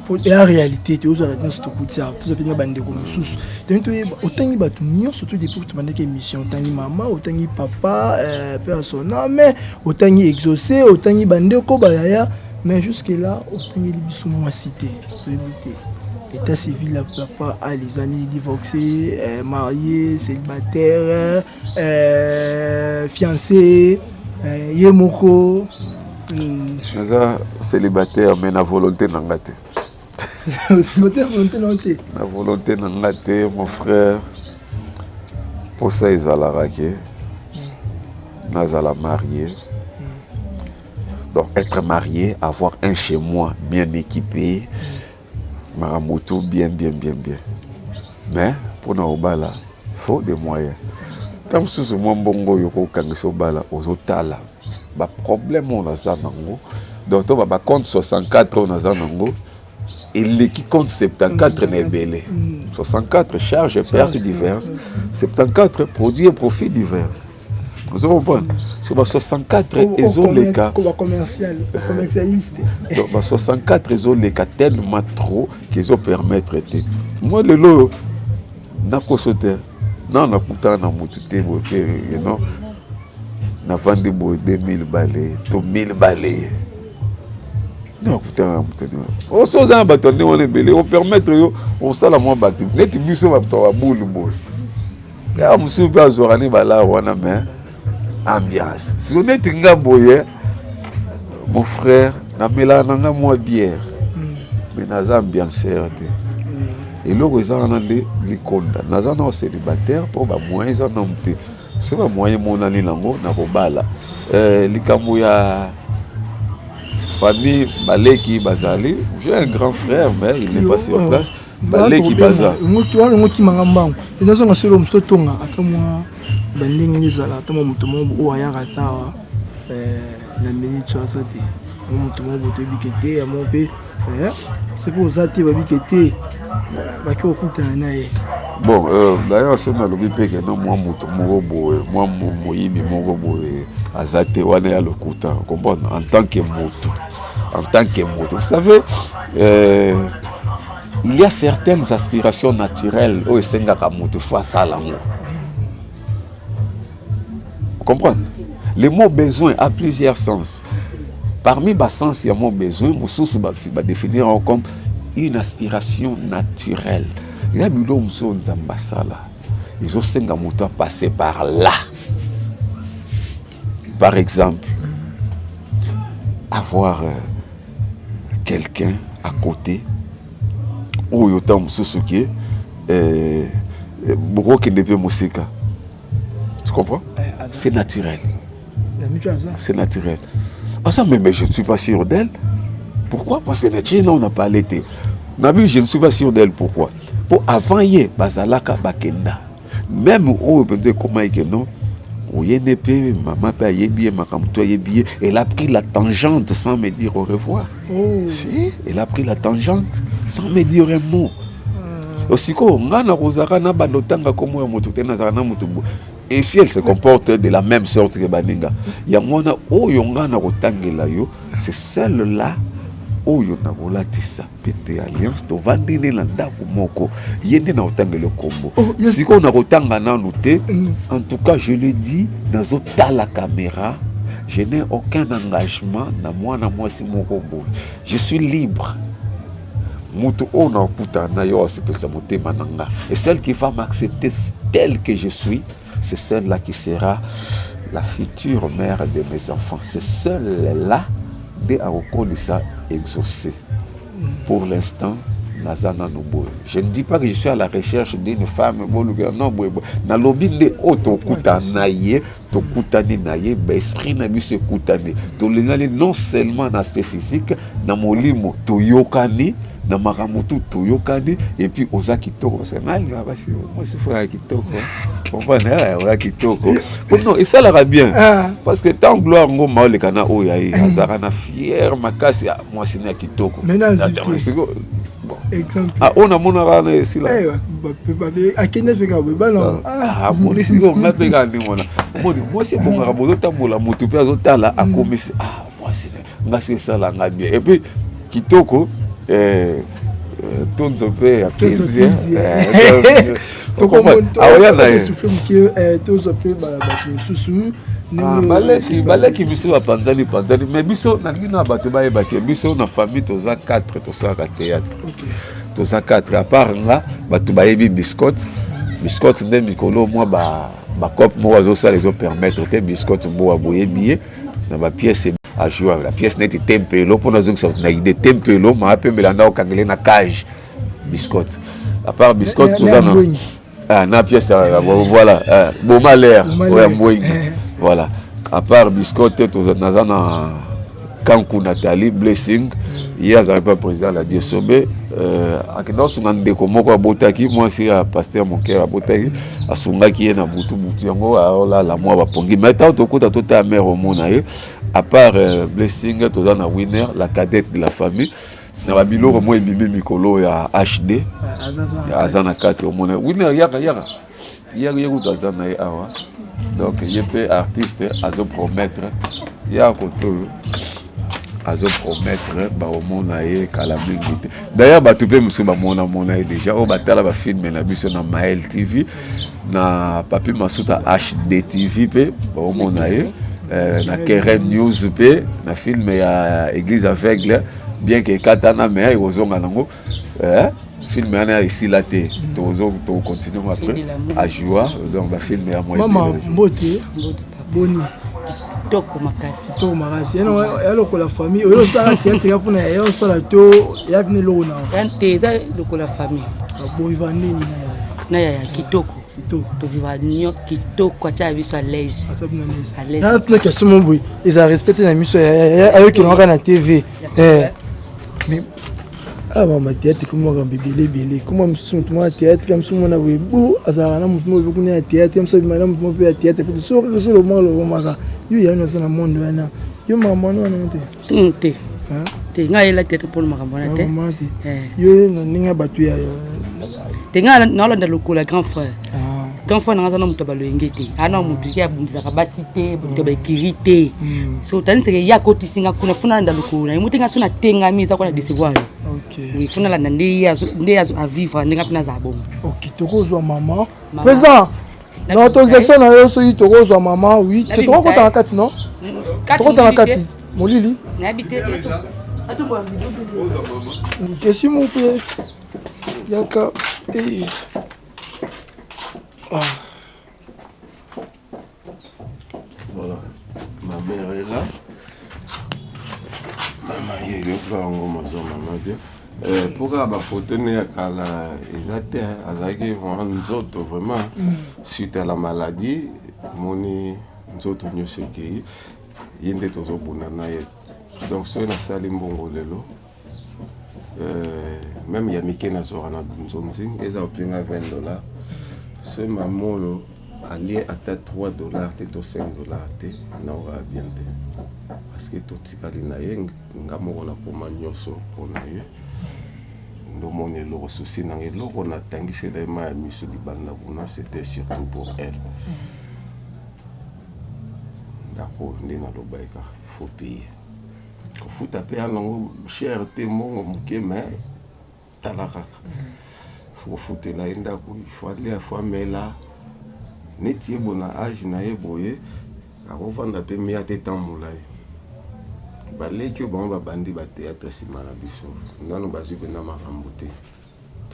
pour la réalité tu as dans ce coup de ça tu as bien bandé comme sous autant batu nyo surtout depuis que tu bandé émission autant maman autant papa personne mais autant exaucé autant bandé ko bayaya mais jusque là autant biso moi cité état civil la papa a les années divorcé marié célibataire fiancé yemoko naza célibataire mais na volonté nangate na volonté nangate mon frère pour ça ezalaka ke nazala marié donc être marié avoir un chez moi bien équipé maramoto bien mais pour na obala faut des moyens tant sous moi bongo yoko kangisa obala ozotala ba problème on a ça nango donc to ba compte 64 on a ça nango et l'équipe compte 74 n'est belé 64 charges et pertes diverses 74 produits et profits divers Vous comprenez? C'est 64 ezoleka. Commercialiste. 64 ezoleka tellement trop qu'ils ont permettre de. Moi le lot na kosote. Non, na kuta na mutute bo pe non. Na vandi bo 2000 balais, to 1000 balais. Non, putain, on s'en va bâtonner, on est belé, on permettre, on s'en la moins battu. Net biso va toi boule boule. Là, on se peut azorani bala wana mais ambiance. Si on est nga boye, mon frère, na mela nanga moi bière. Mais naza ambianceur te. Et là ils en andé likonda. Naza na célibataire pour ba moyen ça non te. C'est pas moyen mon ani lango na ko bala. Likambo ya famille Baleki Bazali, j'ai un grand frère, mais il n'est pas sur place. Baleki Baza. Tu vois, on qui m'a ngambang. Et nous sommes sur le msto tonga. Attends moi, banding ni zala. Attends moi mutumo oaya katawa. La minute tu as ça te. Mutumo bote bikete ya mon père. C'est pour ça que tu vas bikete. Baki okuta nae. Bon, d'ailleurs, c'est dans le BP que non moi mutumo boe, moi moyibi moko boe. Azate wana ya lokuta. Comprendre en tant que moto. En tant que moto. Vous savez, il y a certaines aspirations naturelles où Sengaka moto face à l'amour. Vous comprenez? Le mot besoin a plusieurs sens. Parmi les sens, il y a le mot besoin, Moussous va définir comme une aspiration naturelle. Il y a des gens qui ont ils ont Senga moto passer par là. Par exemple, avoir quelqu'un à côté où il y a un Susuki beaucoup qui ne peut musica. Tu comprends? C'est naturel. C'est naturel. Ah ça, mais je ne suis pas sûr d'elle. Pourquoi? Parce que on n'a pas l'été. Nabi, je ne suis pas sûr d'elle. Pourquoi? Pour avant hier, Bazalaka Bakenda. Même où on peut comment il non. Maman elle a pris la tangente sans me dire au revoir. Si, elle a pris la tangente sans me dire un mot. Aussi et si elle se comporte de la même sorte que Baninga, c'est celle-là où il y a des alliances to vandine la ndako moko yende na otanga le combo si on a otanga na noté en tout cas je le dis dans la caméra je n'ai aucun engagement na moi si moko boy je suis libre mutu on a kuta na yo sepesa motema nanga et celle qui va m'accepter telle que je suis c'est celle-là qui sera la future mère de mes enfants. C'est celle-là de Aokolisa exaucé. Pour l'instant, Nazana Nobo. Je ne dis pas que je suis à la recherche d'une femme. Non, na lobinde auto kutanaye, to kutani naye, esprit na bise kutani. To lenale non seulement en aspect physique, na molimo to yokani. Na maramutu toyokani et puis oza kitoko parce que mal là c'est moi c'est frère kitoko comprendre ouais kitoko non et ça la bien parce que tant gloire ngoma le kana o yae azara na fier makasi moi c'est na kitoko maintenant bon exemple on a mon arana ici là a kenya feka ba non mon ici on a pega ndi mona moi c'est bon ngabo tambola mutu pe azotala a komisi moi c'est ngasi ça la ngabia et puis kitoko tout à à jouer la pièce n'était tempelo pour nous autres des tempelo m'a appelé Melanda au kangelé na cage biscotte à part biscotte tout ça na pièce voilà bon malheur voilà à part biscotte tout ça na Kankou Nathalie blessing hier j'avais pas président la Diosobé akina sungande ko moko botaki moi c'est pasteur mon cœur botaki asungaki na butu yango la moi ba pongi mais tant to kota tota mère au mona à part blessing tout dans la winner la cadette de la famille na ba biloko moi bimé mikolo ya HD azana kati au mona winner yaka utazana awa Donc il peut artiste azo promettre ya koto azo promettre ba au monde aye kala mingi. D'ailleurs ba tu peux musu ba mona déjà o batala ba film na biso na Mael TV na Papi Masuta HD TV pe ba au monde aye na Keren News pe na film ya Église aveugle bien que katana mais ozonga nango film ana ici là te tozo to continuer après à jouer donc ba film ya moi maman mbote boni toko makasi to makasi ena lokola famille oyo sala théâtre ya pona ya sala to ya vini lo na ante za lokola famille bo ivani na ya kitoko to viva nyo kitoko acha biso à l'aise à l'aise na tuna question mon boy ils a respecté la mission ayo ki na na TV mais ah maman théâtre comme moi bébé comment me suis moi théâtre comme si moi oui beau azara na mutu mo kuna théâtre comme ça na mutu mo pe théâtre peut so que le monde le maka yo ya na sana monde wana yo maman no na te te ngai la théâtre pour makambo na te yo na ninga batu ya te ngai na landa lokola grand frère quand on a un mutu balengete ana mutu ya bundisa kabasite mutu bakirite so tani seke ya kotisinga kuna funa nda lokola mutu nga sona tenga miza kwa décevoir oui funa la ndé ya à vivre ndinga pina za bongo OK tokozwa maman président na autorisation na yo so yi tokozwa maman oui toko kota na kati non kota na kati molili na habité atu kwa vidéo kesi mon père yaka Voilà, ma mère est là. Maman est là, maman bien. Pourquoi ma photo n'est qu'à la exacte, azaki nzoto vraiment suite à la maladie, moni nzoto nyoshe ki yende tozo bunana ye. Donc so na sali mbongo lelo. Même yamike na zorana nzonzi, eza opinga $20. Ce maman allié à $3, $5, na aura bien parce que tout tikali na ye ngamoko na poma nyoso pona ye ndo moni lo souci na ngelo on a tangisi la ma misu libanda kuna c'était surtout pour elle. D'accord, ndina lo baika il faut payer ko futa pe anango cher te mongo muke mais talaka faut fouter la indako il faut aller à fois mais là neti bona âge na ye boye akovanda pe mia te tamulai baleki bon ba bandi ba théâtre simana biso nanu bazwi pe na makambo te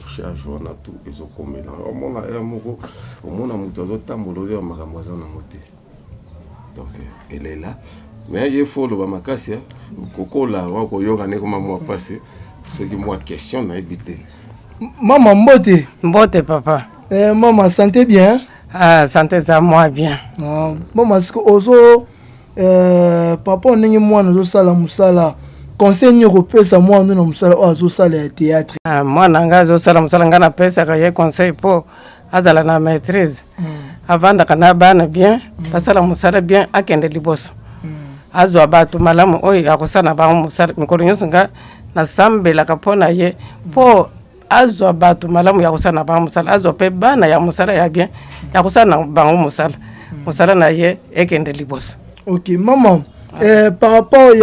charge wana tout ezokomela omona moko omona mutu azotambola oyo makambo aza nango te donc elle est là mais il faut loba makasi kokola wakoyoka ne koma mwa passé ce qui moi question na ebité. Maman Mbote papa. Maman santé bien? Ah santé ça moi bien. Maman ce que ozo papa ndenge mwana zo sala musala conseil nyoko pesa mwana na musala ozo sala ya théâtre. Ah mwana nga zo sala musala ngana pesa ka ye conseil po azala na maîtrise. Avanda kana bana bien, pasala musala bien akende liboso. Azo abatu malamu oyi akosana ba musala mikolo nyonso nga na sambela kapona ye po azo abatu malamu ya kusana ba musala azo pe bana ya musala ya bien ya kusana ba musala musala na ye ekende liboso. OK maman par rapport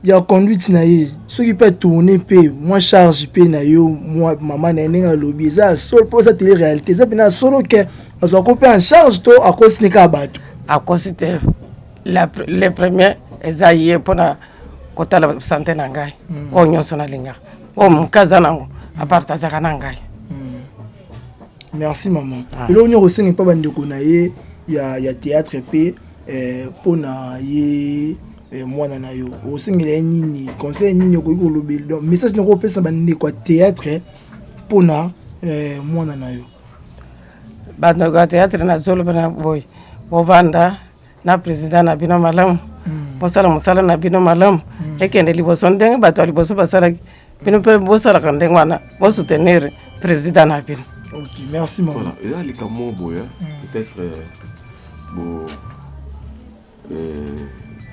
ya conduite na ye ce qui peut tourner pe moi charge pe na yo moi maman na ninga lobby ça seul pour ça télé réalité ça bina solo que azo ko pe en charge to akosnika batu akosite les premiers ezaye pona kota la santé na ngai o nyonso na linga o mkaza nango apartage kana ngai. Merci maman. Elo onyo osengi pa bandeko na ye ya théâtre pe pona ye mwana na yo osengela nini conseil nini ko lobeli donc message nako pesa bandeko théâtre pona mwana na yo bando ga théâtre na zolo bana boy bovanda na président na bino malamu bosala musala na bino malamu ekende liboso ndenge bato liboso basala bino pe bosala kande ngwana bo soutenir président na bino. OK merci maman. Voilà et là les camo boya peut-être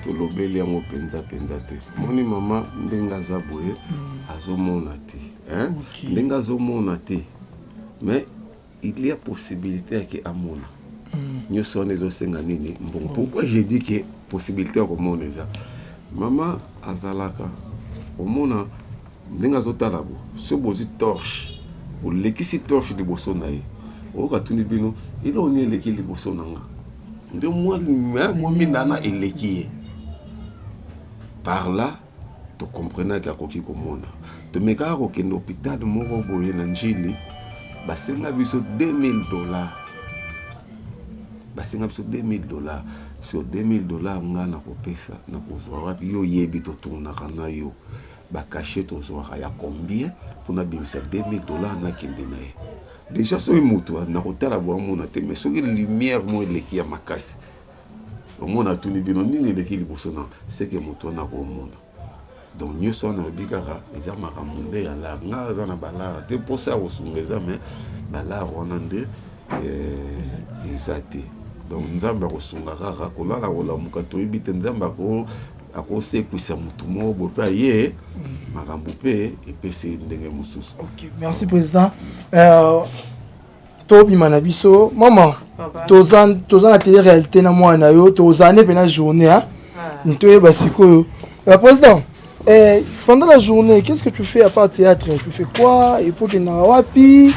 to lobeli yango penza te moni mama ndenga za boye azomona te ndenga azomona te mais il y a possibilité que amona Nous sommes les Osenganini. Bon, pourquoi j'ai dit que possibilité au monde est ça? Maman Azalaka, au monde, n'enga zotalabo, ce bosi torche, ou l'équisi torche de Bossonaï. Au Katuni Bino, il on est l'équipe de Bossonanga. De moi, Minana et l'équipe. Par là, tu comprenais qu'il y a quelque chose comme ça. Tu me dis que l'hôpital de Moro Boye Nanjili, c'est $2,000. C'est $2,000. Sur $2,000, on a ça. Yo yebi to tournaka na yo. Ba caché to zoara ya combien pour na bimisa $2,000 na kindina ye. Déjà so mutu na hotela bo mona te mais so que lumière mo leki ya makasi. Au monde a tout bino nini leki libosona, c'est que mutu na ko mona. Donc nous sommes dans le bigara, et j'ai ma ramondé à la ngaza na balara. Te pour ça au sungeza mais balara on ande exacté. Donc nzamba ko sungara rakola la wala mukato ibite nzamba ko akose kwisa mutu mo bo pa ye makambo pe et puis c'est ndenge mususu. OK, merci président. Tobi manabiso maman tozan la télé réalité na mwana yo tozane pena journée hein. Ntoye basiko président. Pendant la journée, qu'est-ce que tu fais à part théâtre? Tu fais quoi? Et pour que Narawapi,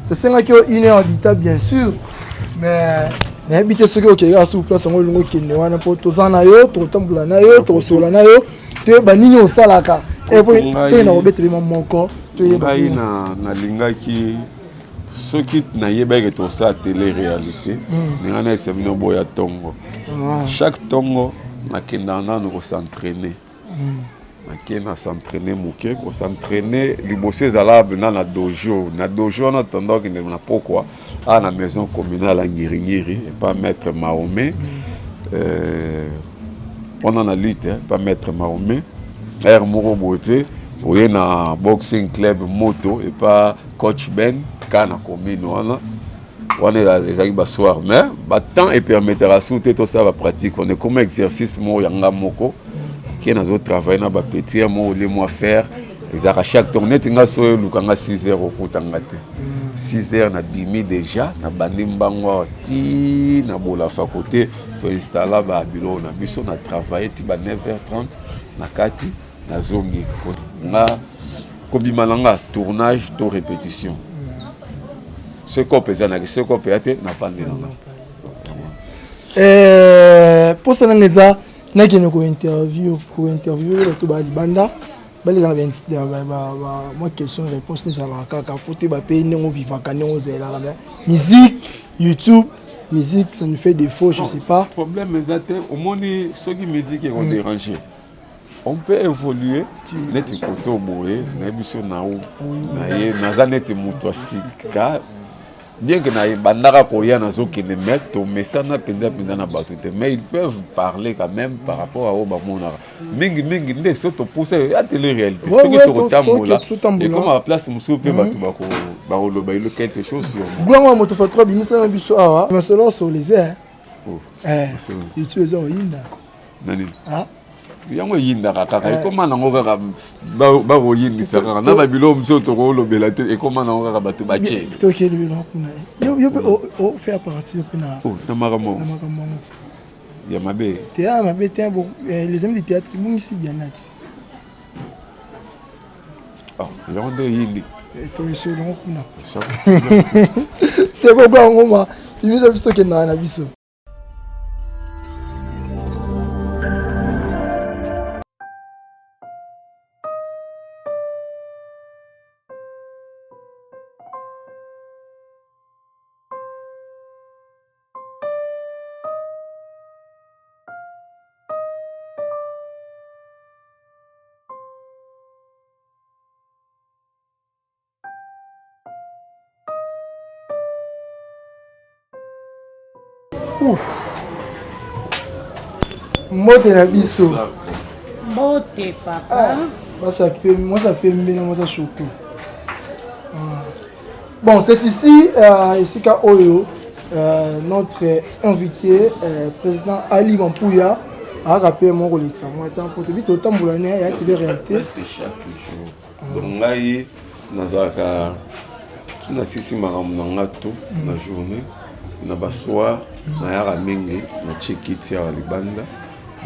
tu sais qu'il y a une heure d'habitude, bien sûr, mais habiter ce que tu as sur place, on va le voir pour tous en ayo, tout le temps pour l'anayo, tout sur l'anayo, tu es banni au salaka. Et puis, tu es dans le bête mon corps. Tu es na linga qui ceux qui n'aient pas été ça à télé-réalité, nous avons examiné boya tongo. Chaque tongo, nous s'entraîner. On s'entraîner mouké, on s'entraîner les bossés alabes dans la dojo. Na dojo on attendant qu'il n'a pas quoi à la maison communale à Ngiringiri et pas mettre Mahomet. On en a lutte, pas mettre Mahomet. Air Moro Boepe, on est dans boxing club moto et pas coach Ben kana commune on est là les amis soir mais temps et permettra sauter tout ça va pratique on est comme exercice mo yanga moko qui na zo travailler na ba petit mo les mois faire à chaque tournée tinga so lukanga 6h au kutangate 6h na bimi déjà na bandimbango ti na bola faculté to installer ba bureau na biso na travailler ti ba 9h30 na kati na zongi na kobimalanga tournage to répétition. Ce qu'on peut dire, ce qu'on peut être, n'a pas de pour ça, nous avons interview pour interviewer le Touba Libanda. Moi, question réponse, nous allons capoter, nous vivons, musique, YouTube, musique, ça nous fait défaut, je ne sais pas. Le problème, c'est que ceux qui musique est dérangé. On peut évoluer, net koto boé, nebiso naou, naie nazanet mutosika. Bien que naie bandara koya nazo qui ne mettent au message na penda na batute, mais ils peuvent parler quand même par rapport à Obamona. Mingi ne soto pousser à télé réalité. Ce qui est au tambola. Et comme à la place musu pe batu bako baolo bailo quelque chose sur. Gouama moto fa 3 bimisa na biso awa. Mais cela sur les airs. Et tu es en inda. Nani? Ah. Yango yinda kaka ekoma nango kaka ba royindisa kaka na babilo msoto ko lobela te ekoma nango kaka bato bache to ke libelo kuna yo o faire partie pena na makambo ya mabe te bon les amis du théâtre qui vont ici bien net yango de yindi to eso longo kuna c'est pourquoi on va il nous a juste que na biso. Mote na biso. Mote papa. Moi ça peut moi ça choco. Bon, c'est ici ici qu'à Oyo notre invité président Ali Mampouya a rappelé mon Rolex. Moi attends pour te vite autant boulané il y a télé réalité. Presque chaque jour. Donc ngai nazaka na sisi makambo na tout na journée. na basoir na yaka mingi na chekiti ya libanda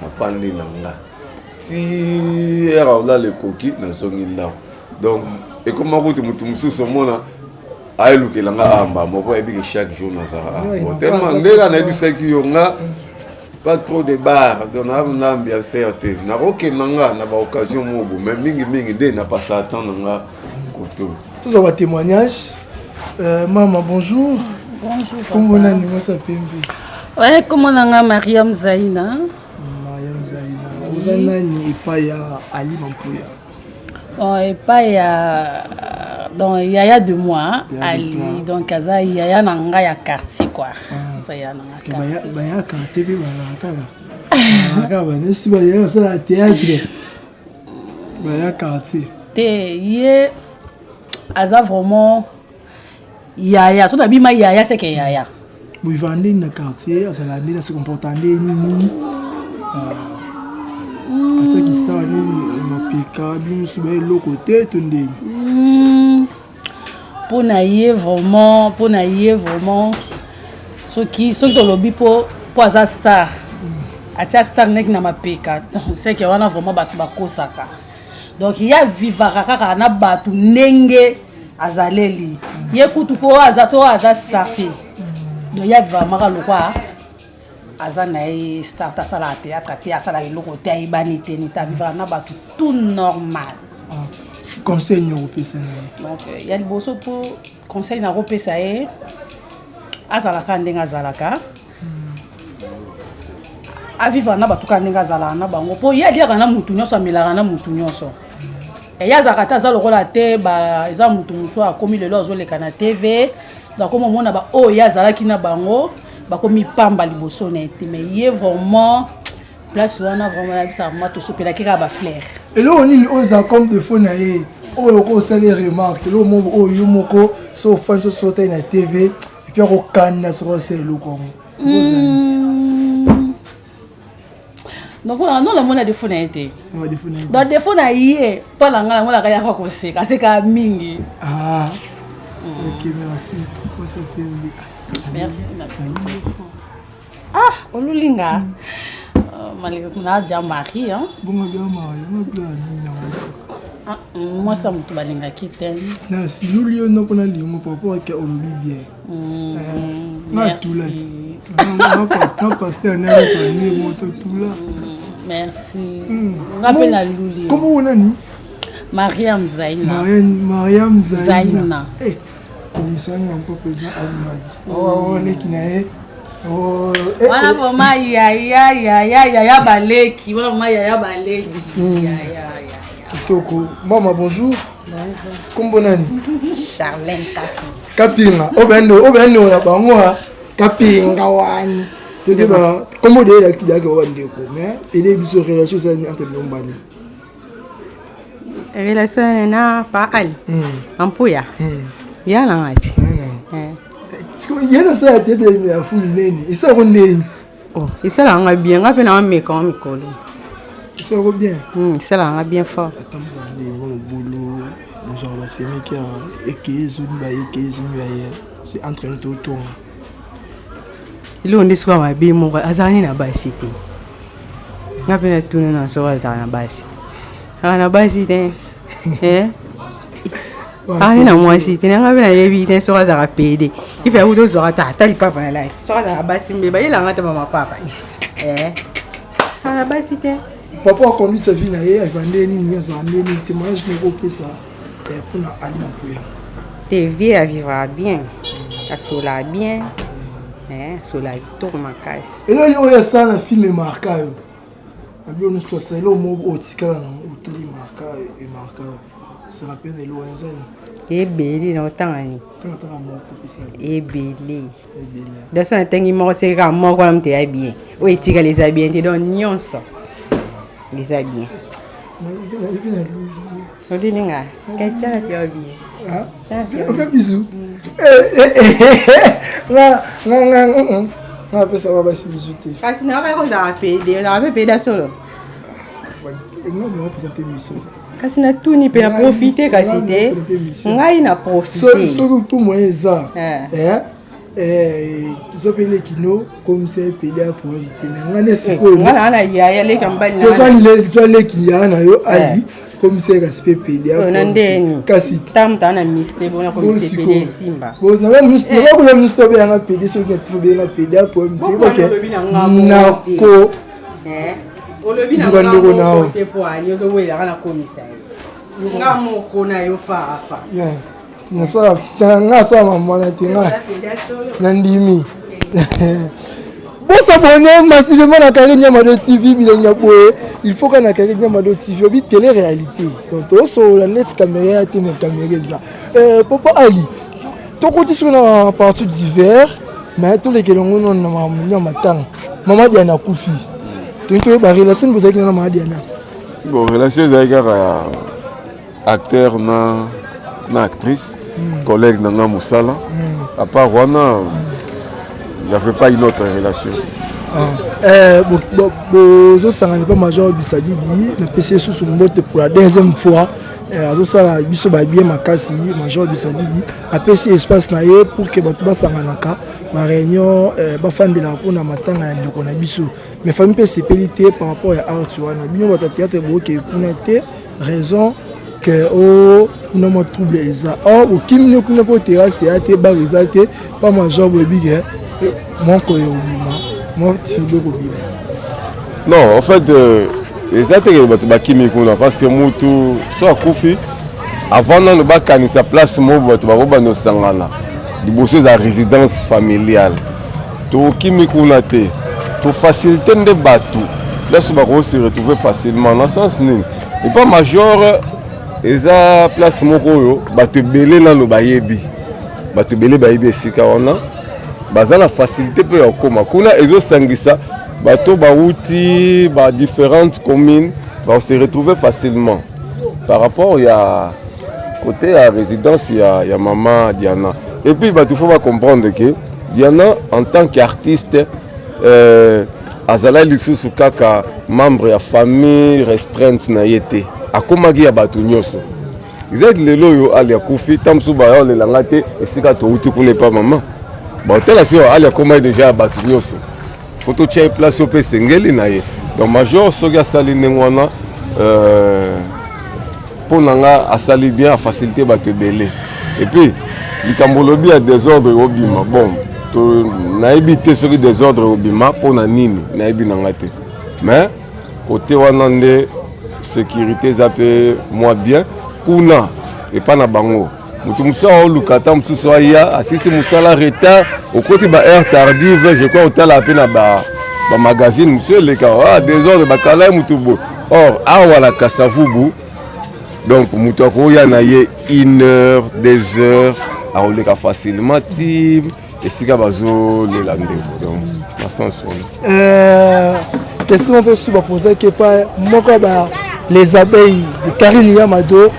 na pande na nga ti era ola le koki na zongi ndao donc ekoma kuti mutu mususu mona ayelukela nga amba moko ebi chaque jour na zara tellement ndeka na ebisaki yo nga pas trop de bar donc na ambiance te na okenda nga na ba occasion mobo mais mingi nde na passa temps nga koto tous avoir témoignage maman bonjour. Bonjour. Comment on a mis ça pembe? Ouais, comment on a Mariam Zaina? Mariam Zaina. Vous en avez pas ya Ali Mampuya. Bon, et pas ya donc il y a 2 mois Ali donc kaza il y a nanga ya quartier quoi. Ça y a nanga quartier. Ba ya quartier bi ba kaka. Kaka ba ne si ba ya ça la théâtre. Ba ya quartier. Te yé aza vraiment Yaya, so d'abord Yaya c'est que Yaya. Vous vendez dans le quartier, ça l'a dit, ça se comporte nini. Atta qui sta ni ma pika, bien sur le côté tunde. Pour naïe vraiment, ce qui dans le lobby pour aza star. Atta star nek na ma pika, c'est que on a vraiment bako saka. Donc il y a vivara kaka na batu nenge azaleli. Yekutu ko azato azastarté. Donc ya vraiment lokwa azanae start sala théâtre te sala loko te ibanité ni ta vivre na ba tout normal. Conseil no pesa. Donc ya liboso pour conseil na pesa e azalaka ndenga azalaka. A vivre na ba tout kandenga azala na bango po ya dia kana mutu nyoso amelaka na mutu nyoso. Et ya zakata za lokola te ba eza mutu muso akomi lelo azoleka na TV donc comme mona ba o ya zalaki na bango ba komi pamba liboso na te mais yé vraiment place wana vraiment ya bisa mato sopela kika ba fleur et là on dit aux comme de fond na ye o ko ça les remarques là mo o yo moko so fan so sauter na TV et puis on canne sur ce loko donc on a non la mona de fond na été donc de fond na yé pas la ngala mona kaya ko seka seka mingi ok merci moi ça fait merci ah olulinga malheureusement déjà marié hein bon bien marié moi ça me tout balinga kiten non si nous lions non pour aller mon papa qui olobi bien merci non pasteur n'a pas né moto tout là merci rappelle la luli comment on a ni Mariam Zaina Mariam Zaina comme ça on peut présent oh les qui nae oh voilà vraiment ya baleki voilà vraiment ya baleki ya Toko maman bonjour comment nani Charlène Kapinga obendo na bango Kapinga wani tete ba comment de la qui d'accord ndeko mais il est biso relation ça entre lombani relation na pa Ali ampuya yana ngati yana sa tete ya fumi neni isa ko neni oh isa la nga bien ngape na meka wa mikolo isa ko bien isa la nga bien fort atamba ni mon boulot nous on va se mettre et que zone ba et que zone ba c'est entraîner tout ton ilo ndi swa mabi mo azani na basi te ngape na tuna na so azana basi ana basi te ani na mwasi te ngape na yebi te so azaka pede ife uto zo ata tali papa na lai so azaka basi mbeba ila ngata mama papa ana basi te papa a conduit sa vie na ye a vendé ni za ni témoignage ne ko ça pour na Ali Mampuya te vie à vivre bien à sola bien sola tout ma casse et là il y a ça na film marqué abio nous passer là mo otikala na oteli marqué ça rappelle de loin ça ebeli na otangani tanga mo popisa ebeli de son tengi mo se ka mo ko mte ya bien o etika les bien te don nyonso les bien Olinga, quelqu'un qui a visité. Ah, bisous. Non, après ça va passer visiter. Parce que nous avons payé, on avait payé solo. Non, mais on va présenter mission. Kasi na tout ni pe na profiter kasi te. Ngai na profiter. So pour moi ça. tozopele kino commissaire pda pour invité mais ngane sikoyo ngana yaya leka mbali na tozani tozaleki ya na yo ali commissaire aspect pda nandeni kasi tamtana miste bona commissaire pda simba na ba ministre be yanga pda so ki trobe na pda pour invité ba ke nako olobi na ngamo na te po ani zo wela kana commissaire ngamo kona yo fa afa nga sa mama na tenga nandimi bosabone massivement na Karine Niamado TV bilenya boye il faut qu'on a Karine Niamado TV obi télé réalité donc oso la net caméra te même caméra ça papa Ali tokoti sur na partout d'hiver mais tous les kelongo non na mama matanga mama Diana kufi donc ba relation vous avec na mama Diana bon relation avec acteur na actrice, collègue Nanga Moussala. À part Rwanda, il n'y avait pas une autre relation. Je suis pas major Bissadidi, je PC sous son mot pour la deuxième fois. Je suis bien Makasi, major Bissadidi. Je PC espace pour que Batuba Sanganaka, ma réunion, fan de la peau na matanga et de Konabiso. Mais famille PC pélité par rapport à Artuana. Bien, votre théâtre est qui est raison. Que oh non ma trouble ça oh qui me ne peut terrasser à te barisate pas major bobige mon koyo bima mon tibo bobima non en fait les attaques ba kimi kuna parce que mutu so kufi avant non ba kanisa place mo boto ba ba no sangana liboso za résidence familiale to kimi kuna te to faciliter de batu place ba ko se retrouver facilement dans sens ni et pas major eza place moko yo bato belé na no bayebi bato belé bayebi esika wana baza na facilité pe ya koma kuna ezo sangisa bato bauti ba différentes communes va se retrouver facilement par rapport ya côté à résidence ya maman Diana et puis bato faut pas comprendre que Diana en tant qu'artiste azala lisusu kaka membre ya famille restreinte na yete akomaki ya bato nyonso exact lelo yo ali akufi tamsu ba yo le langate esika to uti kuna pa mama ba tela sio ali akomaki déjà bato nyonso photo tchai place au pesengeli na ye donc major soki asali nengwana pour nanga asali bien a facilité bato belé et puis likambolobi ya désordre obima bon to nayebi te soki désordre obima pour na nini nayebi nanga te mais côté wana nde sécurité zape moi bien kuna et pas na bango mutu musa o lukata musu so ya asisi musala retard au côté ba heure tardive je crois hôtel appelé na ba magazine monsieur le cas désordre ba kala mutu bo or awa la kasavubu donc mutu ko ya na ye 1 heure 2 heures a rouler facilement tim et sika bazo le lande donc dans sens question peut se poser que pas moko ba les abeilles de Karine Niamado,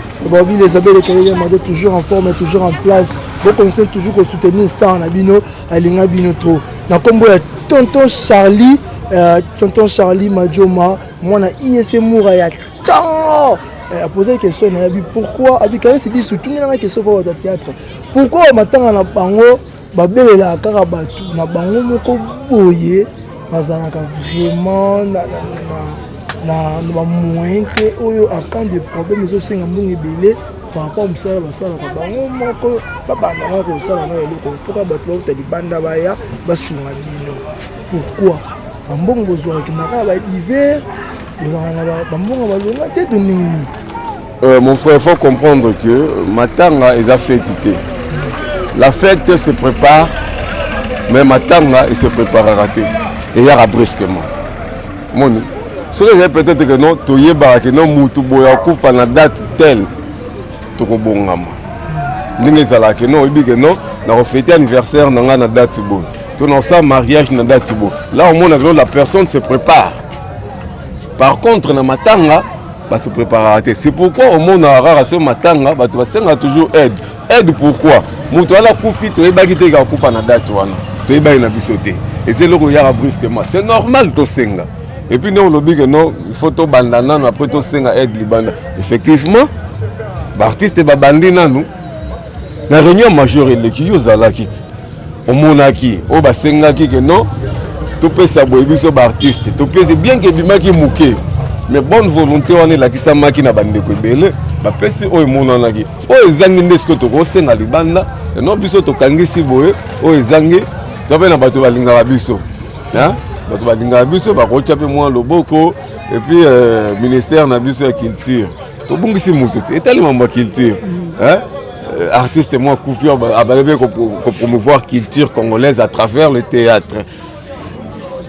les abeilles de Karine Niamado toujours en forme, toujours en place. Vous continuez toujours à soutenir Star Nabino, Alinga Binotro. Dans combo tonton Charlie Madjoma, moi na ISC Mouraya. A posé une question, pourquoi Abikari s'est dit soutenir la question pour votre théâtre. Pourquoi maintenant na bango babele la karabatu na bango moko boye bazalaka vraiment na moyen que oyo a quand des problèmes zo senga mbungi belé par rapport musala basala ka bango moko babanda na ko sala na eloko foka bato ba tali banda baya basunga bino pourquoi bambongo bozwa kinaka ba hiver bozana bambongo balonga te to nini mon frère, il faut comprendre que matanga est fêtité. La fête se prépare, mais matanga il se prépare à rater. Et il y a brusquement. Mon ce que peut-être que non, tu y es que non, mutu boya kufa na date telle, tu kobongama. Ninge sala que non, il dit que non, na fêter anniversaire na date bo. Tu non ça mariage na date bo. Là au moins la personne se prépare. Par contre na matanga va se préparer. C'est pourquoi au monde a rare ce matanga, bah tu vas toujours aide. Aide pourquoi? Mutu ala kufi tu eba kite ka kufa na date wana. Tu eba ina bisoté. Et c'est le royal brusquement. C'est normal to senga. Et puis nous on dit que non, il faut to bandana après to senga aide libanda. Effectivement, l'artiste ba bandi nanu. La réunion majeure est qui yo zala kit. omonaki o basengaki que non topesa boye biso baartiste topesi bien ke bimaki moke mais bonne volonté wana elakisamaki na bandeko ebele bapesi oyo emonanaki oyo ezangi nde sikoyo tokosenga libanda non biso tokangisi boye oyo ezangi to mpe na bato balingaka biso bato balingaka biso bakotya mpe mwa loboko et puis ministère na biso ya culture tobungisi moto te etali mambo ya culture artiste moi kufi abalebi promouvoir culture congolaise à travers le théâtre.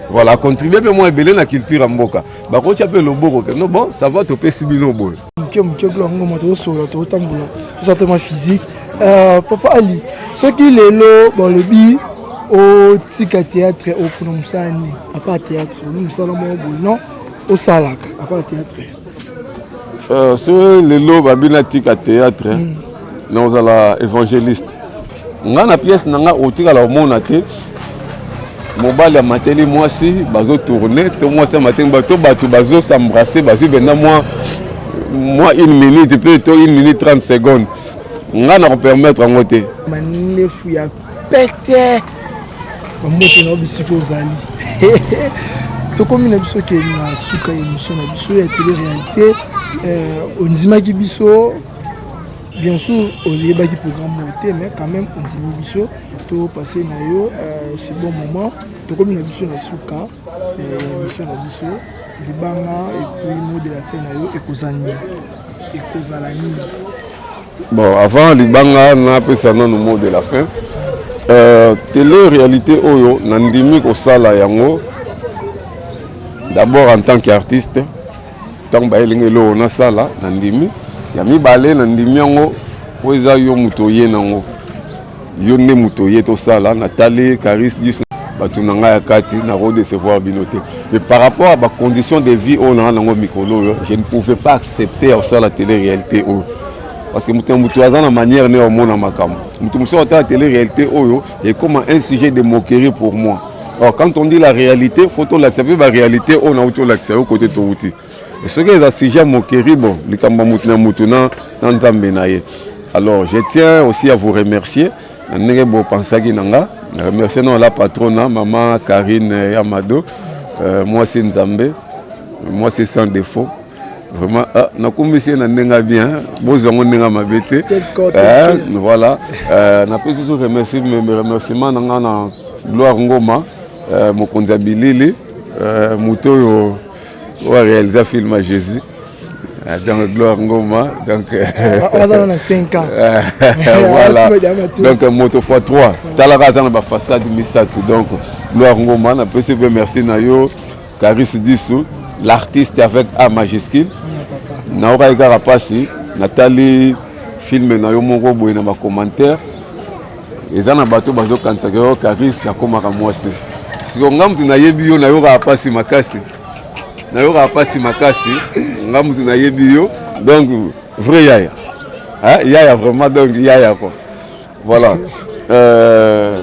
Voilà, contribuer peu moins belé la culture en mboka. Ba ko tia pe loboko que non bon, ça va to pe sibino boy. Mke blanco moto solo to tambula. Certainement physique. Papa Ali, ce qui lelo bon le bi au tika théâtre au pour musani, à part théâtre, nous musala mo boy non, au salaka, à part théâtre. Ce lelo babina tika théâtre. Nous allons évangéliste. Ngana pièce nanga otika la mona te. Mobile ya mateli moi si bazo tourner, to moi ça matin bato bazo s'embrasser, bazo bena moi 1 minute peut-être 1 minute 30 secondes. Ngana ko permettre en côté. Manefu ya pete. Bamoto na bisiko zali. To comme na biso ke na suka émission na biso ya télé-réalité onzima ki biso. Bien sûr, on y a des programmes mais quand même, on dit que tout passer nayo, c'est bon moment. Tout comme une émission na souka, émission na biso, les banga et puis mot de la fin nayo et kozani, et kozalani. Bon, avant les banga, on a appelé ça non le mot de la fin. Télé-réalité oyo, nandimi ko sala yango. D'abord en tant qu'artiste, tant que baelingelo on a sala, nandimi. Yami balé nandimi yango oza yo mutoye nango yo ne mutoye to sala Nathalie Caris dis batunanga ya kati na recevoir binoté mais par rapport à ma condition de vie on a nango mikolo je ne pouvais pas accepter au sala télé-réalité parce que mutu azana manière ne omona makam mutu muso ta télé-réalité oyo est comme un sujet de moquerie pour moi. Alors quand on dit la réalité faut to l'accepter la réalité on a auto l'accepter côté to outil. Et ce qui est un sujet moquerie, bon, alors je tiens aussi à vous remercier. Remercier la patronne, maman Karine Yamado. Moi c'est Nzambe. Moi c'est sans défaut. Vraiment, bien. Voilà. Je peux remercier mes remerciements dans Gloire Ngoma, Mokonza Bilili, Moutoyo. On a réalisé un film à Jésus dans le Gloire Ngoma. Donc, on a 5 ans. Voilà. Donc, moto x3. Talaka dans la façade de Misato. Donc, Gloire Ngoma, on a pu se remercier Nayo, Caris Dissou, l'artiste avec A majuscule. Naoka Igarapasi, Nathalie, film Nayo Mongo Boy dans ma commentaire. Et ça, on a battu Bazo Kansagero, Caris, Yakomaka Mwase. Si on a dit Nayo Nayoka Apasi Makasi. Nayoka pasi makasi ngamutu na yebiyo donc vrai yaya yaya vraiment donc yaya quoi voilà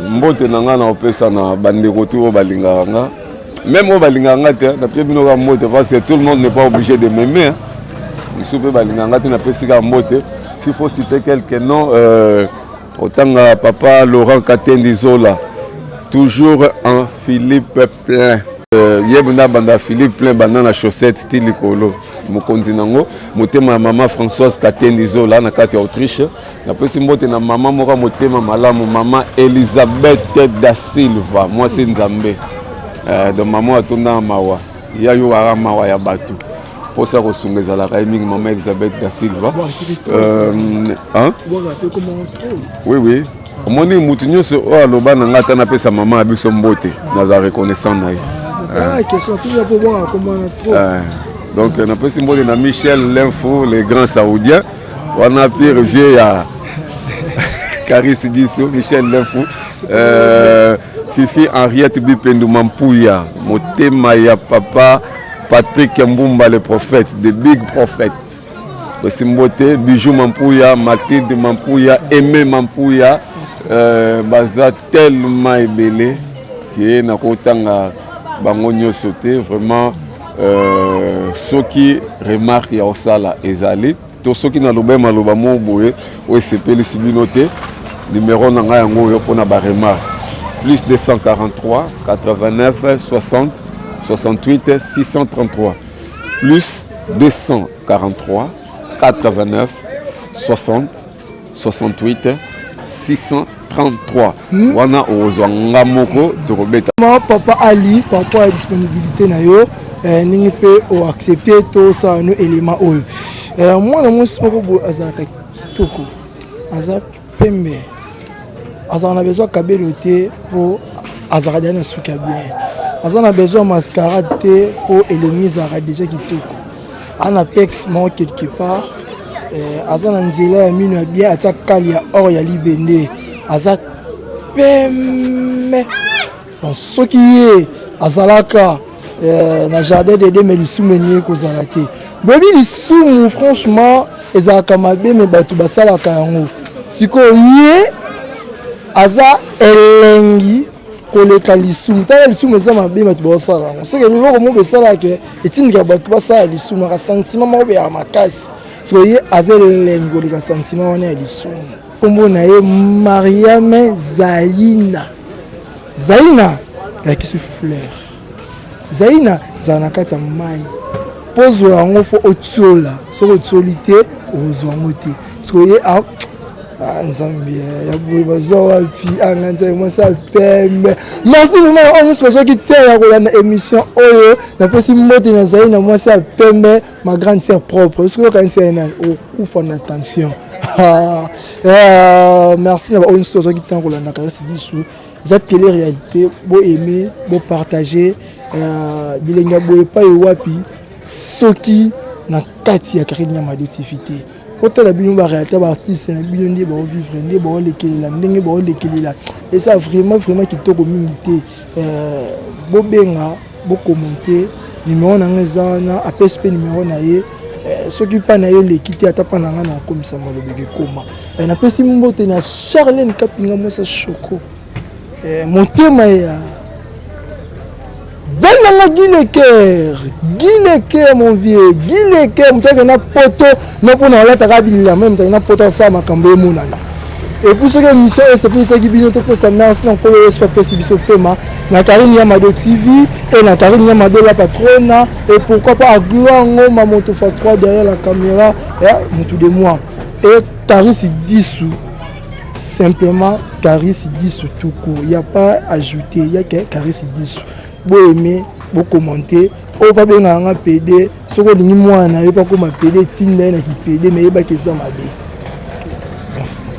mbote nanga na opesa na bandeko to balinganga même o balinganga te na pie bino ka mbote parce que tout le monde n'est pas obligé de m'aimer monsieur pe balinganga te na pesi ka mbote s'il faut citer quelques noms autant papa Laurent Katendi Zola toujours en Philippe plein. Yebuna banda Philippe plein banana chaussette tilikolo mokonzi nango motema maman Françoise Katendi Zola na kati Autriche na pesi mbote na maman moko motema malamu maman Elisabeth da Silva moi c'est Nzambe donc maman atona mawa ya yo ara mawa ya batu pour ça resungeza la mingi maman Elisabeth da Silva oui omoni mutu nyonso o aloba na ngata na pesa maman abiso mbote na za reconnaissant na ye. Donc on a pu symboliser na Michel l'info les grands saoudiens on a pu revier à Caris Dissou Michel l'info Fifi Henriette Bipendu Mampouya Motema ya papa Patrick Mbumba le prophète the big prophet Simbote Bijou Mampouya Mathilde Mampouya Aimé Mampouya baza tellement ebele qui na kotanga bango nyonso te vraiment ceux qui remarquent ya osala ezali to ceux qui na loba maloba mo boye o sepeli sibino te numéro na nga yango yo pona ba remarque plus 243 89 60 68 633 plus 243 89 60 68 633 wana ozwanga moko tokobeta papa Ali papa ya disponibilité na yo ningi pe o accepter to ça no élément oyo mwana mwasi moko boye azalaka kitoko aza pembe azala na besoin kabelo te po azalaka na suki ya bien aza na besoin mascarade te po elongi ezalaka déjà kitoko ana pex moko quelque part aza na nzela ya mino ya bien atia kali ya or ya libende aza pembe soki ye azalaka na jardin de deme lisumu enie kozala te boyebi lisumu franchement ezalaka mabe me bato basalaka yango sikoyo ye aza elengi koleka lisumu tala lisumu eza mabe bato basala yango seke loloko moko esalaka etindika bato basala lisumu aka sentiment moko beyaka makasi sikoyo ye aza elengi koleka sentiment wana ya lisumu kombo na ye Mariame Zaina elakisi fleur Zaina ezala na kati ya mai pozwa yango fo otiola soki otioli te ozwa yango te sikoyo ye nzambe ya boye bazwa wapi anga nzambe mwasi ya pembe merci vraiment on nyonso bazwaki te ya kolanda émission oyo napesi mbote na Zaina mwasi ya pembe ma grande sœur propre soki okanisi ya nani okufa na tension merci na baoyo nyonso bazwaki te ya kolanda Caresse biso eza télé-réalité bo aimer bo partager bilenga boye epai wapi soki na kati ya Karine Nyamado TV te kotala bino baréalité baartiste na bino nde baovivre nde baolekelela ndenge baolekelela eza vraiment kitoko mingi te bobenga bokommente numéro na nga eza wana apesi mpe numéro na ye soki mpa na ye oleki te ata mpa na nga na okomisa maloba ekoma napesi mbote na Charlène Kapinga mwasa Choco motema ya Venanga Guy Lecker mon vieux Guy Lecker mutaka na poto na pona wala takabila même mutaka na poto sa makambo emonana et pour ce que mission c'est pour ça qui bino te pesa merci na kolo c'est pas possible biso pema na Karine Nyamado TV et na Karine Nyamado la patrona et pourquoi pas à gloire ngoma moto fa 3 derrière la caméra et mutu de moi et Carisse 10 simplement Carisse 10 tout court il y a pas ajouter il y a que Carisse 10 bo aimer bo commenter o pa benga nga PD soko ningi mwana yo pa ko ma PD tinda na ki PD mais ba kesa mabe merci.